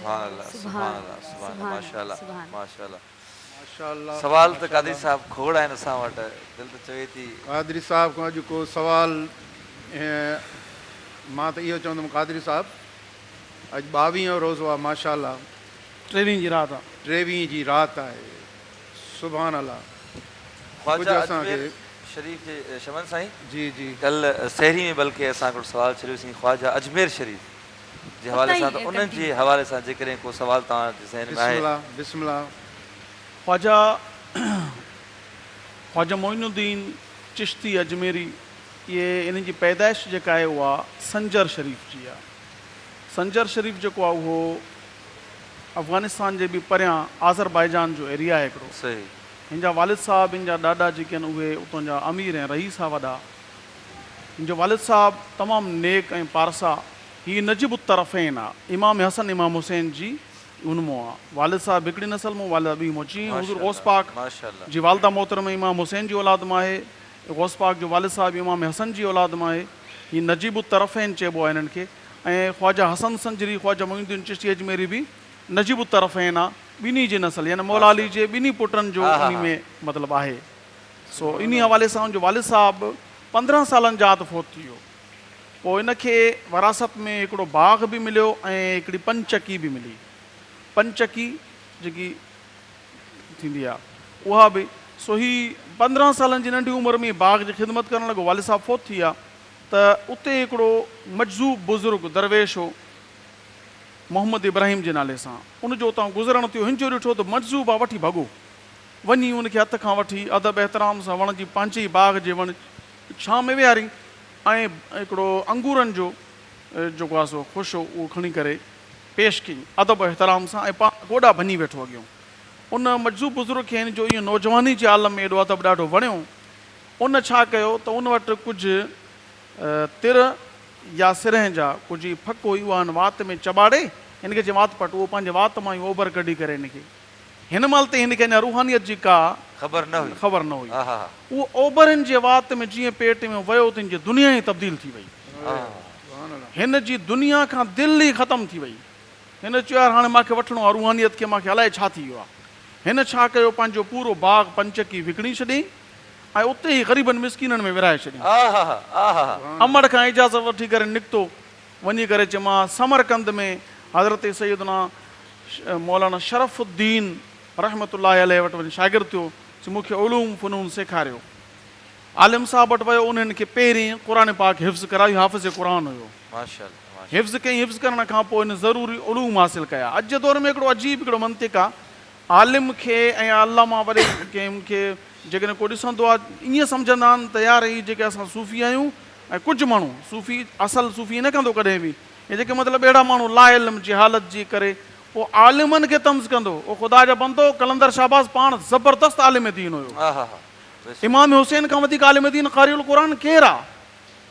माशाल्लाह माशाल्लाह माशाल्लाह। सवाल तो कादरी साहब खोड़ आहिनि असां वटि, दिलि त चवे थी कादरी साहब खां अॼु को सवाल मां त इहो चवंदुमि कादरी साहब अॼु 22 रोज़ो आहे माशाल्लाह, 23 जी रात आहे, 23 जी राति आहे, सुभान अल्लाह। ख्वाजा कुझु असांखे अजमेर शरीफ जे शमन साईं जी जी कल सहरी में बल्कि असां वटि सवाल छॾियोसीं ख्वाजा अजमेर शरीफ जे हवाले सां, त उन्हनि जे हवाले सां जेकॾहिं को सवाल तव्हां जे ज़हन में आहे। बिस्मिल्लाह बिस्मिल्लाह। ख्वाजा मोइनुद्दीन चिश्ती अजमेरी, ये इन्हनि जी पैदाइश जेका आहे उहा संजर शरीफ जी आहे। संजर शरीफ जेको आहे उहो अफ़गानिस्तान जे बि परियां आज़रबाईजान जो एरिया आहे हिकिड़ो। सही। हिन जा वालिद साहब, हिन जा ॾाॾा जेके आहिनि उहे उतां जा अमीर ऐं रईस आहे वॾा। हिन जो वालिद साहब तमामु नेक ऐं पारसा, हीअ नजीब तरफ़ैन आहे, इमाम हसन इमाम हुसैन जी उनमो आहे। वालिद साहब हिकिड़ी नसल मां, वालिद ॿी मोची हुज़ूर गौस पाक जी वालदा मोहतरम इमाम हुसैन जी औलाद मां आहे। गौस पाक जो वालिद साहब इमाम हसन जी औलाद मां आहे। हीअ नजीब तरफ़ैन चइबो आहे इन्हनि खे। ऐं ख्वाजा हसन संजरी, ख्वाजा मोइनुद्दीन चिश्ती अजमेरी बि नजीब तरफ़ैन आहे, ॿिन्ही जी नसल, यानी मौला अली जे ॿिन्ही पुटनि जो उन में मतिलबु आहे। सो इन हवाले सां उनजो वालिद साहब 15 सालनि जा फोत थी वियो। पोइ इनखे वरासत में हिकिड़ो बाग़ बि मिलियो ऐं हिकिड़ी पंचकी बि मिली। पंचकी जेकी थींदी आहे उहा बि। सो ही 15 सालनि जी नंढी उमिरि में बाग़ जी ख़िदमत करणु लॻो। वालिद साहब फोत थी विया त उते हिकिड़ो मजज़ूब बुज़ुर्ग दरवेश हो मोहम्मद इब्राहिम जे नाले सां, उनजो उतां गुज़रणु थियो। हिन जो ॾिठो त मजज़ूब आहे, वठी भॻो, वञी उनखे हथ खां वठी अदब एहतराम सां वण जी पंहिंजे ई बाग़ जे वण छां में विहारी ऐं हिकिड़ो अंगूरनि जो जेको आहे सो ख़ुशि हो उहो खणी करे पेश कई अदब एहतराम सां, ऐं गोॾा भञी वेठो अॻियो। उन मजज़ूब बुज़ुर्ग खे हिन जो इहो नौजवानी जे आलम में एॾो अदब ॾाढो वणियो। उन छा कयो त उन वटि कुझु तिर या सिरह जा कुझु फक हुई, उहा हिन वात में चॿाड़े हिनखे जे वात पट, उहो पंहिंजे वात मां ई ओभर कढी करे हिनखे, हिन महिल त हिनखे अञा रूहानियत जी का ख़बर न हुई। उहो ओभरनि जे वात में जीअं पेट में वियो त हिन जी दुनिया ई तब्दील थी वई। हिन जी दुनिया खां दिलि ई ख़तमु थी वई। हिन चयो यार हाणे मूंखे वठिणो आहे रूहानियत खे, मूंखे अलाए छा थी वियो आहे। हिन छा कयो, पंहिंजो पूरो बाग़ पंचकी विकिणी छॾी ऐं उते ई ग़रीबनि मिसकीननि में विराए छॾी। अमड़ खां इजाज़त वठी करे निकितो, वञी करे चयोमां समरकंद में हज़रत सैयदना मौलाना शरफ़ुद्दीन रहमतुल्लाह अलैह वटि वञी शागिर्द थियो, मूंखे उलूम फ़नून सेखारियो। आलिम साहब वटि वियो, उन्हनि खे पहिरीं क़ुरान पाक हिफ़्ज़ करायो, हाफ़िज़ क़ुरान हुयो। हिफ़्ज़ कई, हिफ़्ज़ करण खां पोइ हिन ज़रूरी उलूम हासिल कया। अॼु जे दौर में हिकिड़ो अजीब हिकिड़ो मंतिक़ आहे, आलिम खे ऐं अल्लामा वरी कंहिंखे जेकॾहिं को ॾिसंदो आहे ईअं सम्झंदा आहिनि त यार हीअ जेके असां सूफ़ी आहियूं, ऐं कुझु माण्हू सूफ़ी असल सूफ़ी न कंदो कॾहिं बि, हे जेके मतिलबु अहिड़ा माण्हू ला इल्म जी हालत जी करे पोइ आलिमनि खे तम्ज़ कंदो। उहो ख़ुदा जा बंदो कलंदर शाहबाज़ पाण ज़बरदस्त आलिम दीन हुयो। इमाम हुसैन खां वधीक आलिम दीन क़ारिउल क़ुरान केरु आहे?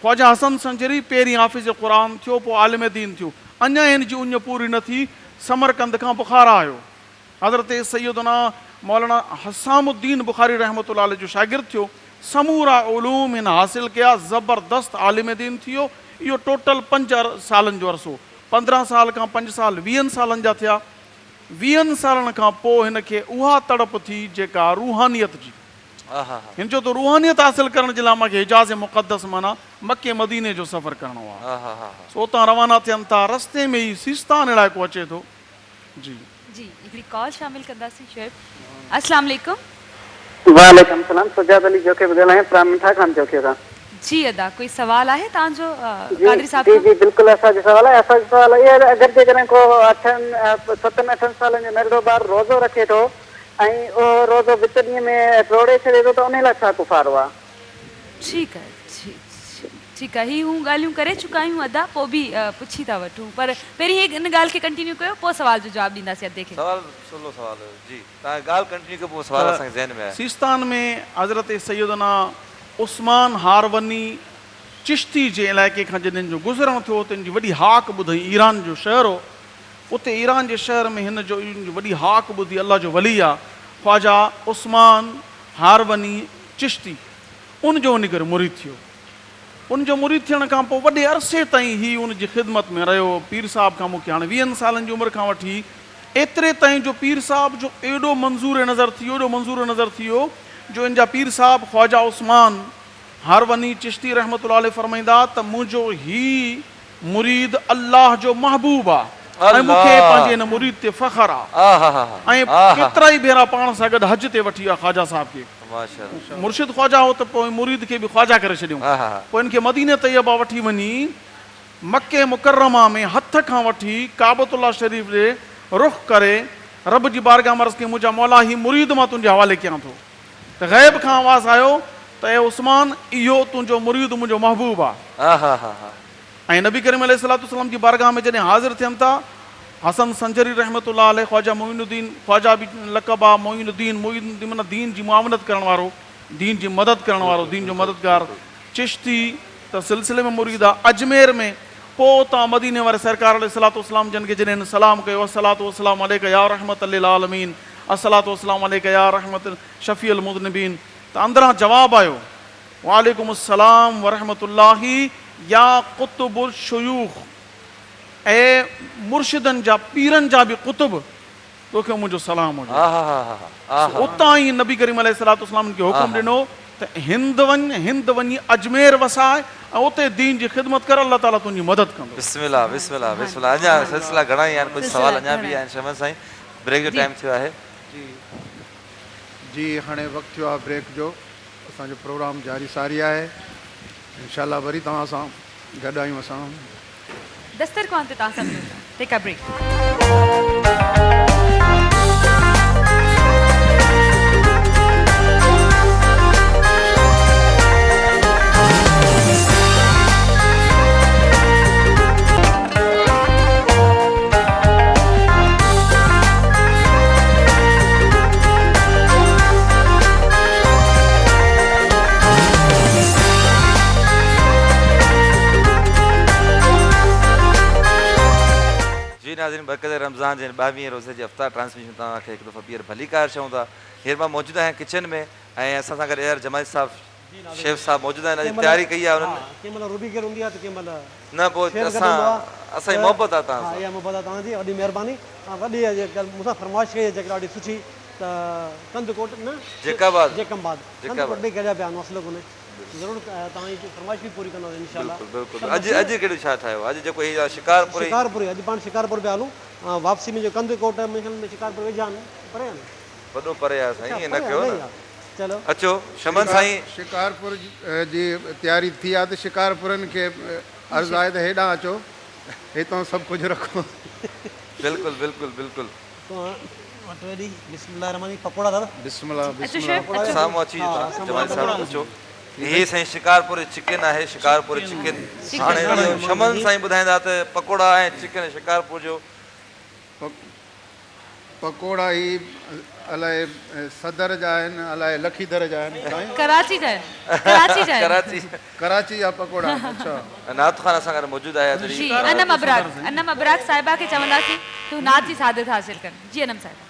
ख्वाजा हसन संजरी पहिरीं हाफ़िज़ क़ुरान थियो, पोइ आलिम दीन थियो। अञा हिन जी उञ पूरी न थी, समरकंद खां बुखारा आयो। हज़रत सैयदना मौलाना हसामुद्दीन बुखारी रहमतुल्लाह अलैह जो शागिर्द थियो, समूरा उलूम हिन हासिल कया, ज़बरदस्त आलिम दीन थियो। इहो टोटल 5 सालनि जो अरसो, 15 साल खां 5 साल 20 सालनि जा थिया। 20 सालनि खां पोइ हिन खे उहा तड़प थी जेका रूहानियत जी। हिन जो त रूहानियत हासिल करण जे लाइ मूंखे हिजाज़ मुक़द्दस माना मके मदीने जो सफ़र करिणो आहे। सो उतां रवाना थियनि था, रस्ते में ई सिस्तान इलाइक़ो अचे थो। जी जी हिकिड़ी कॉल शामिल कंदासीं शोएब। अस्सलाम वालेकुम। वालेकुम सलाम। सजाद अली जोखे ॿुधायां, प्रामिठा खान चौके खां। जी अदा कोई सवाल आहे तव्हांजो जी कादरी साहब जी खां? जी बिल्कुलु असांजो सवाल आहे इहो आहे, अगरि जेकॾहिं को 7-8 सालनि जो नंढो ॿारु रोज़ो रखे थो ऐं उहो रोज़ो विच ॾींहं में टोड़े छॾे थो त उन लाइ छा कुफ़ारो आहे? ठीकु आहे ठीकु आहे, हूं ॻाल्हियूं करे चुका आहियूं अदा, पोइ बि पुछी था वठूं, पर पहिरीं इन ॻाल्हि खे कंटिन्यू कयो, पोइ सवाल जो जवाबु ॾींदासीं अदे खे। सवाल सवलो सवाल हुयो जी, तव्हां ॻाल्हि कंटिन्यू कयो, पोइ सवाल असांखे ज़हन में आहे। सिस्तान में हज़रत सैयदना उस्मान हारवनी चिश्ती जे इलाइक़े खां जॾहिं जो गुज़रण थियो, तिन जी वॾी हाक ॿुधई, ईरान जो शहर हो, उते ईरान जे शहर में हिन जो वॾी हाक ॿुधी, अल्लाह जो वली आहे ख्वाजा उस्मान हारवनी चिश्ती, उन जो वञी करे मुरीद थियो। उन जो मुरीद थियण खां पोइ वॾे अरसे ताईं ही उन जी ख़िदमत में रहियो। पीर साहब खां मूंखे हाणे 20 सालनि जी उमिरि खां वठी एतिरे ताईं जो पीर साहब जो एॾो मंज़ूर नज़र थियो जो इन जा पीर साहब ख्वाजा उस्मान हारवनी चिश्ती रहमतुल्लाह अलैह फरमाईंदा त मुंहिंजो ही मुरीद अल्लाह जो महबूब आहे ऐं मूंखे पंहिंजे हिन मुरीद ते फ़ख्र आहे, ऐं केतिरा ई भेरा पाण सां गॾु हज ते वठी विया ख्वाजा साहब खे। मुर्शिद ख्वाजा हो त पोइ मुरीद खे बि ख्वाजा करे छॾियूं। पोइ इनखे मदीने तैयबा वठी वञी मके मुकर्रमा में हथ खां वठी काबतुल्लाह शरीफ जे रुख करे रब जी बारगाह में अर्ज़ कई, मुंहिंजा मौला ही मुरीद मां तुंहिंजे हवाले कयां थो। त ग़ैब खां आवाज़ आयो त ए उस्मान, इहो तुंहिंजो मुरीद मुंहिंजो महबूब आहे। ऐं नबी करीम अलैहिस्सलाम जी बारगाह में जॾहिं हाज़िर थियनि था, हसन संजरी रहमतुल्लाह अलैह ख्वाजा मोइनुद्दीन, ख्वाजा बि लक़ब आहे मोइनुद्दीन, माना दीन जी मुआवनत करण वारो, दीन जी मदद करण वारो, दीन जो मददगार। चिश्ती त सिलसिले में मुरीद आहे। अजमेर में पोइ तव्हां मदीने वारे सरकार अलैहिस्सलाम जन खे जॾहिं सलाम कयो, अस्सलातु वस्सलाम अलैका या रहमतल लिल आलमीन, अस्सलातु वस्सलाम अलैका या रहमतल शफ़ीअल मुज़निबीन, त अंदरां जवाबु आयो, वालेकुम अस्सलाम वरहमतुल्लाहि या कुतुबुल शुयूख, ऐं मुर्शिदनि जा पीरनि जा बि कुतुब, तोखे मुंहिंजो सलाम हुजे। उतां ई नबी करीम अलैहिस्सलाम खे हुकुम ॾिनो त हिंद वञी अजमेर वसाए ऐं उते दीन जी ख़िदमत कर, अल्लाह ताला तुंहिंजी मदद कंदो। बिस्मिल्लाह बिस्मिल्लाह बिस्मिल्लाह। अञा सिलसिला घणा ई आहिनि, कुझु सवाल अञा बि आहिनि। शमन साईं, ब्रेक जो टाइम थियो आहे जी, हाणे वक़्तु थियो आहे ब्रेक जो। असांजो प्रोग्राम जारी सारी आहे, इंशाल्लाह वरी तव्हां सां गॾु आहियूं। असां दस्तरख़्वान ते तव्हां सम्झो, टेक अ ब्रेक। नाज़रीन, बरक़त रमज़ान जे 22वें रोज़े जे अफ़्तार ट्रांसमिशन तव्हांखे हिकु दफ़ो ॿीहर भली कार चऊं था। हींअर मां मौजूदु आहियां किचन में, ऐं असां सां गॾु एयर जमाल साहब शेफ साहब मौजूदु आहिनि। अॼु तयारी कई आहे उन्हनि। कंहिं महिल रूबी केरु हूंदी आहे त कंहिं महिल न, पोइ असांजी मोहबत आहे तव्हां सां। इहा मोहबत आहे तव्हांजी, वॾी महिरबानी। वॾी मूंसां फरमाइश कई जेका ॾाढी सुठी, त कंद कोट न जेकमबाद कंद कोट ॾेई कढिया पिया, मसइलो कोन्हे, ज़रूरु तव्हांजी फरमाइश बि पूरी कंदासीं इंशाअल्लाह। अॼु कहिड़ो छा ठाहियो? अॼु जेको हीअ शिकारपुरी, अॼु पाण शिकारपुर पिया हलूं। वापसी में जो कंद कोट में शिकारपुर वेझा आहिनि, परे आहिनि, वॾो परे आहे साईं, ईअं न कयो न। चलो अचो शमन साईं, शिकारपुर जी तयारी थी आहे, त शिकारपुरनि खे अर्ज़ु आहे त हेॾां अचो, हितां सभु कुझु रखो। बिल्कुलु बिल्कुलु बिल्कुलु। पकोड़ा दादा, साम्हूं अची जमाल साहब अचो। हे साईं शिकारपुर चिकन आहे, शिकारपुर चिकन। हाणे शमन साईं ॿुधाईंदा त पकोड़ा ऐं चिकन शिकारपुर जो। पकोड़ा ही अलाए सदर जा आहिनि, अलाए लखीदर जा आहिनि, कराची जा आहिनि। कराची जा पकोड़ा। अच्छा, नात ख़ान असां गॾु मौजूदु आया जी। अनम अबराक साहिबा खे चवंदासीं तूं नात जी सादत हासिल कर। जी अनम साहिबा।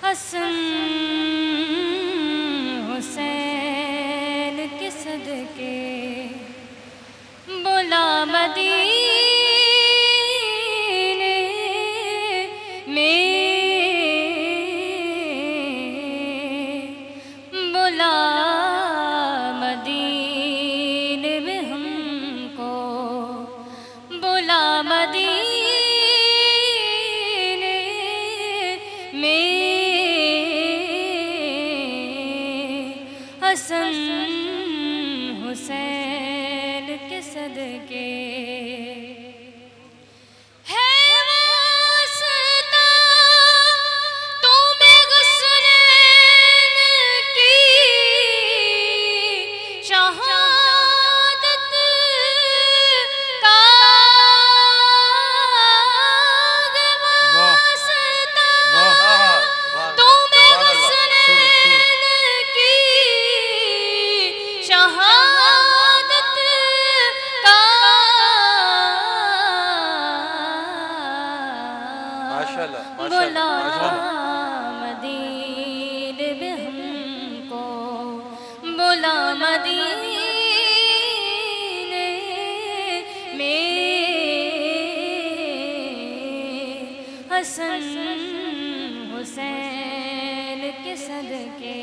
हसन हुसैन के सदके बुला मदीने में, बुला मदीने में हमको, बुला मदीने हसन हुसैन के सदके है वास्ता तुम्हें हुसैन की शहादत का वास्ता तुम्हें हुसैन की शहादत का माशाल्लाह बुला माशाल्लाह मदीने में हमको बुला मदीने में हसन हुसैन के सदके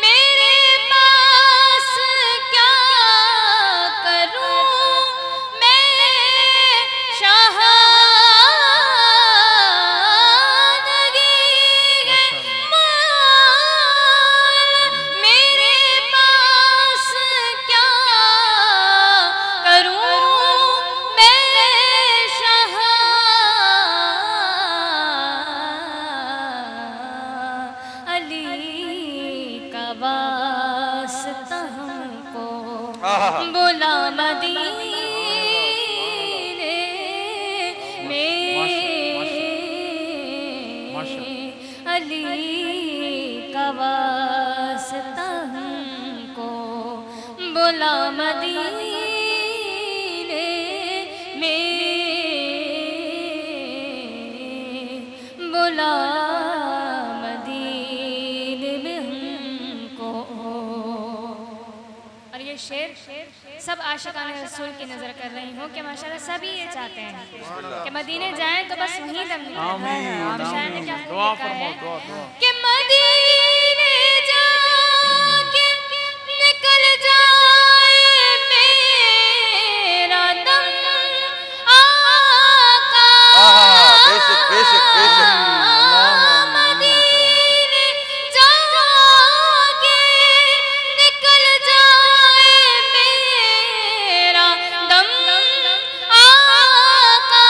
मेरे पास क्या करूं मैं शहादगी माल मेरे पास क्या करूं मैं अली का वास्ता हमको बुला मदीने में अली का वास्ता हमको बुला मदीने में बुला मदीने में हमको। और ये शेर सब आशिकाने रसूल की नजर कर रही हूँ कि माशाल्लाह सभी ये चाहते हैं कि मदीने जाएं तो बस वहीं दम निकले। और शायर ने क्या लिखा है कि मदीने जाके निकल जाए मेरा दम आका बेशक बेशक बेशक मदीने जाके निकल जाए मेरा दम आका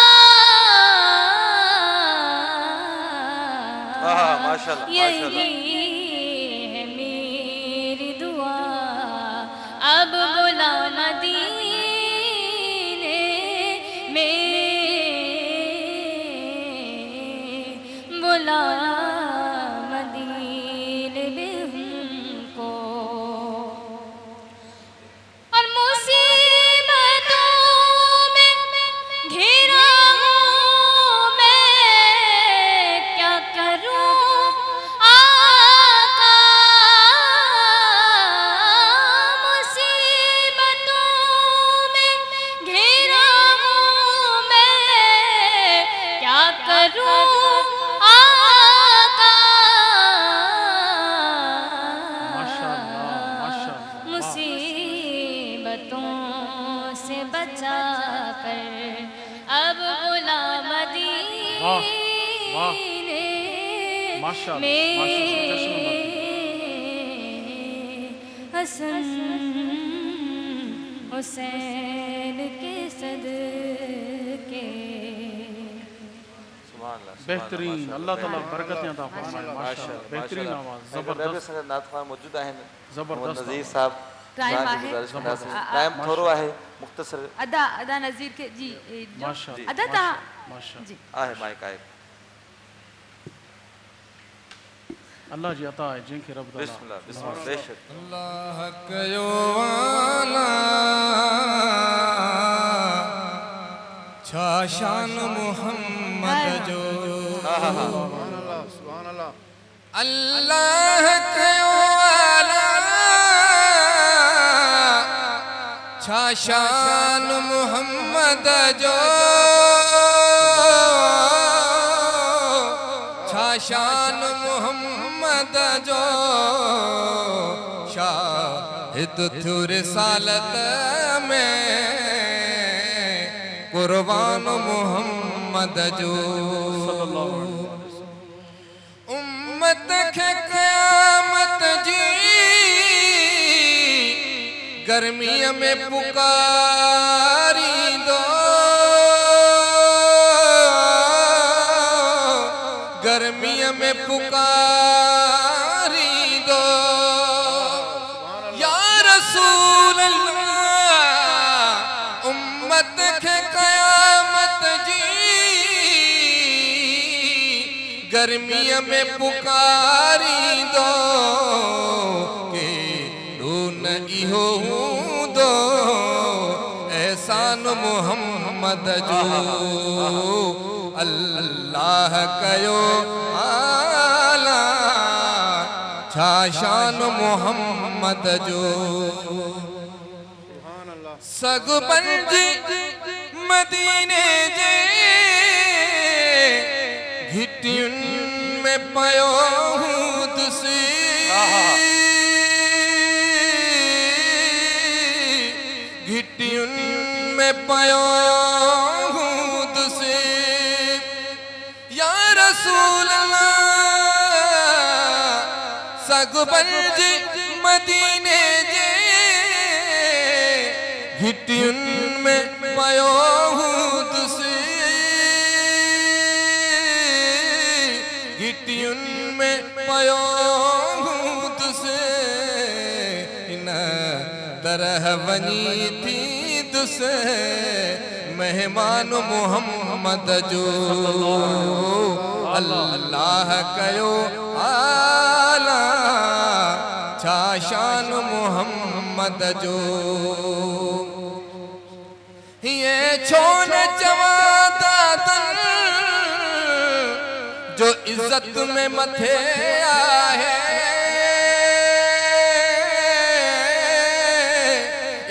माशाल्लाह यही माशाल्लाह है मेरी दुआ अब बुला मदीने में बुला मदीने में हमको। और मुसीबतों में घिरा हूँ मैं क्या करूँ आका मुसीबतों में घिरा हूँ मैं क्या करूँ आका मुसीबतों से बचा कर अब बुला मदीने में हसन हुसैन के सदके। बेहतरीन अल्लाह ताला बरकत अता फरमाए माशाल्लाह माशाल्लाह बेहतरीन आवाज जबरदस्त जबरदस्त नात ख़्वान मौजूद आहिनि जबरदस्त नज़ीर साहब टाइम तव्हांजी आहे। गुज़ारिश कंदासीं टाइम थोरो आहे मुख़्तसर अदा अदा नज़ीर के जी जो माशाल्लाह अदा तव्हां माशाल्लाह जी आहे माइक आहे अल्लाह जी अता है जिनके रब ताला बिस्मिल्लाह बिस्मिल्लाह बेशक अल्लाह कयो वाला छा शान मोहम्मद जो सुभान अल्लाह अल्लाह कयो वाला छा शान मोहम्मद जो छा शान मोहम्मद जो शाहिद थियो रिसालत में कुर्बान मोहम्मद जो खे क़यामत जी गर्मीअ में पुकारींदो, गर्मीअ में पुकारींदो। या रसूल अल्लाह उम्मत खे क़यामत जी गर्मीअ में पुकारींदो के न इहो हूंदो एहसान मुहम्मद जो अल्लाह कयो आला छा शान मुहम्मद जो। सग पंजी मदीने जे घिटियुनि में पयो हूंदुसि, घिटियुनि में पयो हूंदुसि। या रसूल अल्लाह सग पंजी मदीने जे घिटियुनि में पयो हूंदुसि, घिटियुनि में पयो हूंदुसि। इन तरह वञी थींदुसि मेहमान मुहम्मद जो अल्लाह कयो आला छा शान मुहम्मद जो। ये छो न चवाता तन जो इज्जत में मथे आहे,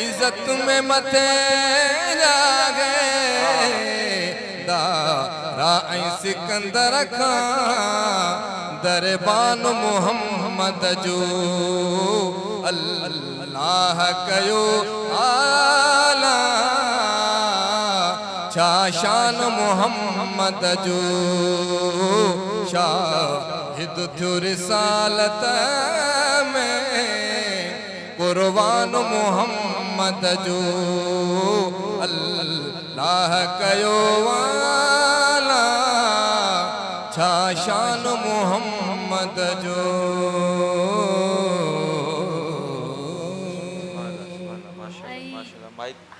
इज्जत में मथे जागे दारा ऐं सिकंदर खां दरबान मुहम्मद जो अल्लाह कयो आला छा शान मुहम्मद जो। शाहिद थियो रिसालत में कुर्बान मुहम्मद जो अल्लाह कयो वाला छा शान मुहम्मद जो।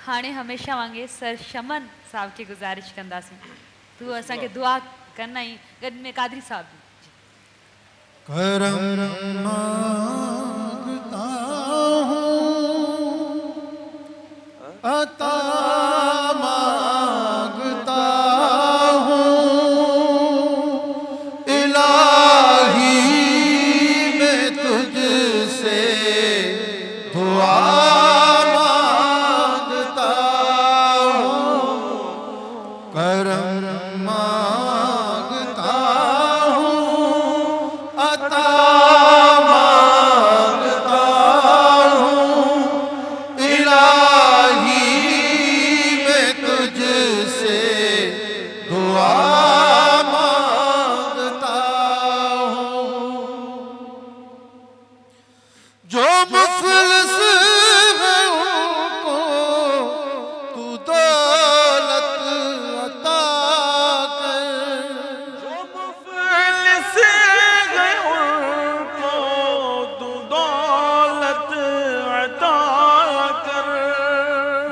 हाणे हमेशा वांगे सर शमन साहब की गुजारिश कंदासीं तू असांखे दुआ करना ही गड में कादरी साहब करम मांगता हूँ अता मांगता हूँ इलाही मैं तुझसे दुआ मांगता हूँ। करम मांगता हूँ अता मांगता हूँ इलाही मैं तुझसे दुआ मांगता हूँ। जो मुफलिस है उनको तू दौलत अता कर, जो मुफलिस है उनको तू दौलत अता कर,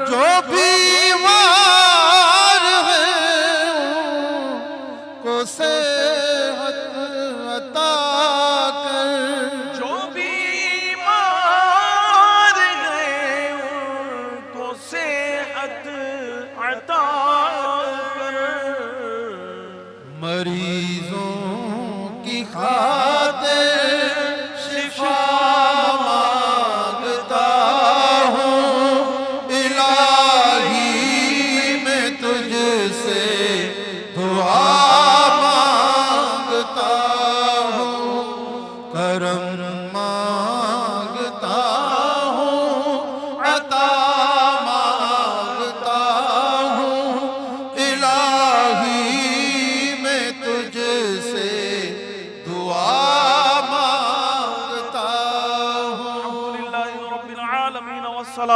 जो बीमार है उनको सेहत अता कर, जो बीमार हैं उनको सेहत अता कर, मरीजों की खातिर शिफा मांगता हूँ इलाही मैं तुझसे दुआ मांगता हूँ। करम मांगता हूँ अता मांगता हूँ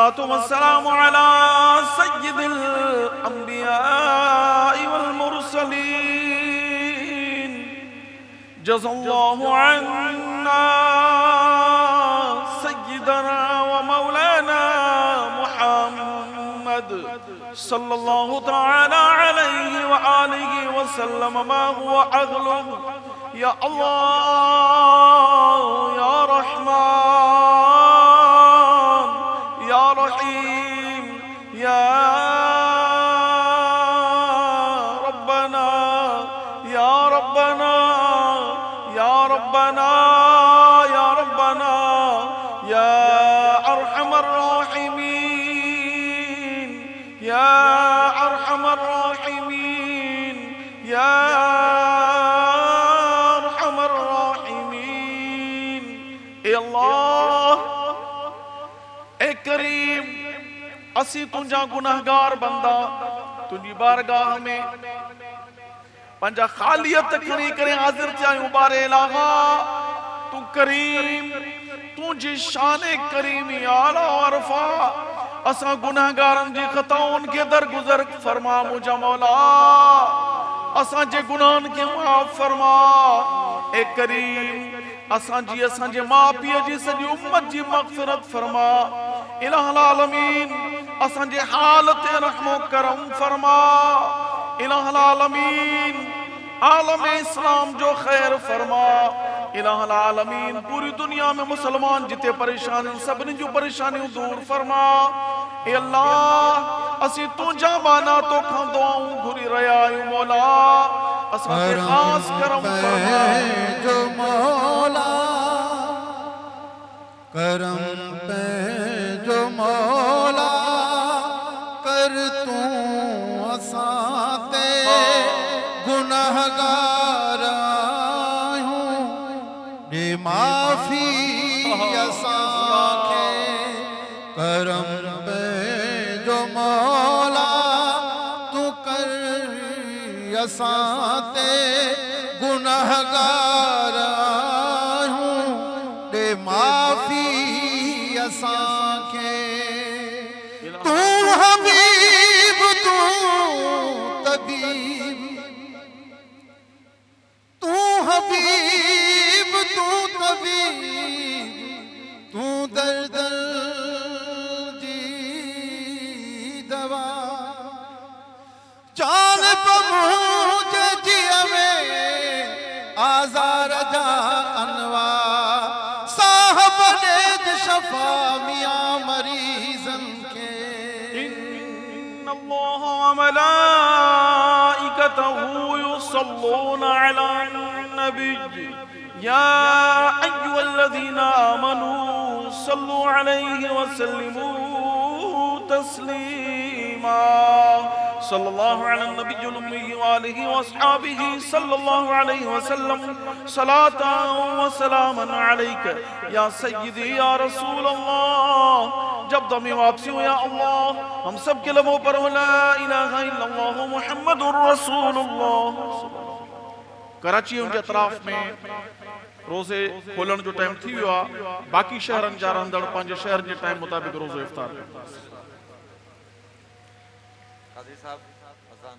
अस्सलातु वस्सलामु अला सय्यिदिल अंबियाइ वल मुरसलीन जज़ल्लाहु अन्ना सय्यिदना व मौलाना मुहम्मद सल्लल्लाहु तआला अलैहि व आलिहि व सल्लम मा हुवा अहलुहु या अल्लाह या रहमान या रहीम या रब्बना या रब्बना या रब्बना या रब्बना या अरहमर राहिमीन या अरहमर राहिमीन या अरहमर राहिमीन। ए अल्लाह ए करीम असी तुझा गुनाहगार बंदा तुझी बारगाह में पंजा खालियत खणी करे हाजिर थियायूं बारे इलाहा तू करीम तुझी शान करीमी आला अरफा असा गुनाहगारन जी खताउन के दरगुजर फरमा मुझा मौला असा जे गुनाहन के माफ फरमा। ए करीम असा जे मां पीअ जी सॼी उम्मत जी मग़फ़िरत फरमा। इलाहुल आलमीन असा जे हाल ते रहमो करम फरमा। इलाहुल आलमीन आलम इस्लाम जो खैर फरमा। इलाहुल आलमीन पूरी दुनिया में मुसलमान जिते परेशान सभिनी जूं परेशानियूं दूर फरमा। ए अल्लाह असी तुझा माना तो खां दुआऊं घुरी रहिया आहियूं मौला असां ते ख़ास करम फरमा। जो मौला करम पे जो मौला कर तू असां ते गुनाहगार आहियूं दे माफ़ी असां खे करम पे जो मौला तू कर असां ते गुनाहगार आहियूं दे माफ़ी असां खे। तू हबीब तू तबीब तू हबीब तू तबीब तू दर्द जी दवा चाल पहुँचे जिया में आज़ार जा अनवा साहब ने शफा मियां मरीजन के। इन्नल्लाह व मलाइकतहु युसल्लूना अलन नबी या अय्युहल्लज़ीना आमनू सल्लू अलैहि व सल्लिमू तस्लीमा। सल्लल्लाहु अलैहि नबियुल उम्मी व आलिहि व अस्हाबिहि सल्लल्लाहु अलैहि वसल्लम सलातन व सलामन अलैका या सय्यदी या रसूल अल्लाह। जब दमी वापसी हो या अल्लाह हम सब के लबों पर ला इलाहा इल्लल्लाह मुहम्मदुर रसूलुल्लाह। कराची उनके अतराफ में रोज़े खोलण जो टाइम थी वियो आहे। बाक़ी शहरनि जा रहंदड़ पंहिंजे शहर जे टाइम मुताबिक़ रोज़ो इफ्तार कंदा। कादी साहब अज़ान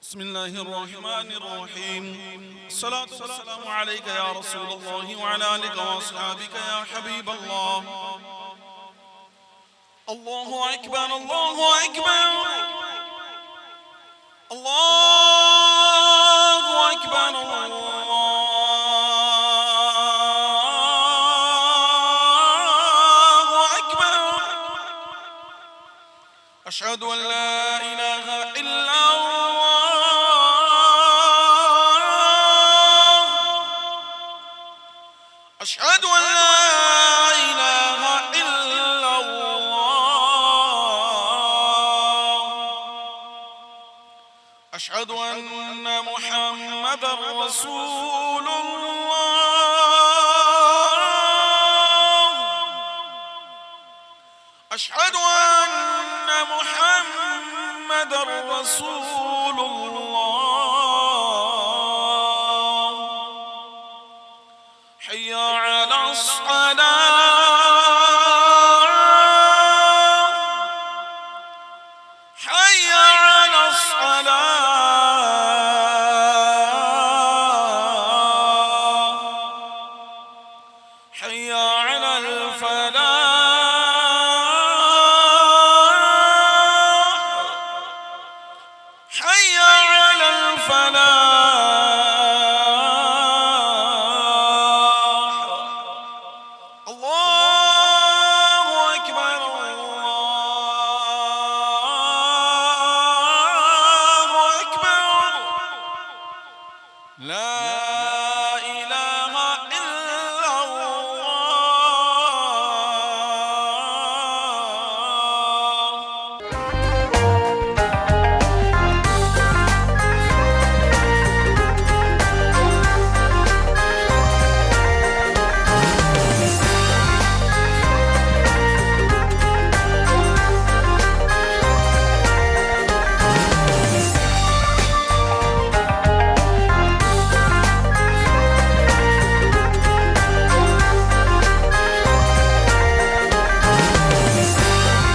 बिस्मिल्लाहिर्रहमानिर्रहीम सलातु वस्सलामु अलैका या रसूलल्लाह व अला आलिका व अस्हाबिका या हबीबल्लाह। अल्लाहु अकबर अल्लाहु अकबर अल्लाहु अकबर अल्लाहु अकबर अशहदु अन ला इलाहा इल्ला أشهد أن لا إله إلا الله أشهد أن محمدا رسول الله أشهد أن محمدا رسول الله حي على الصلاة حي على الصلاة حي على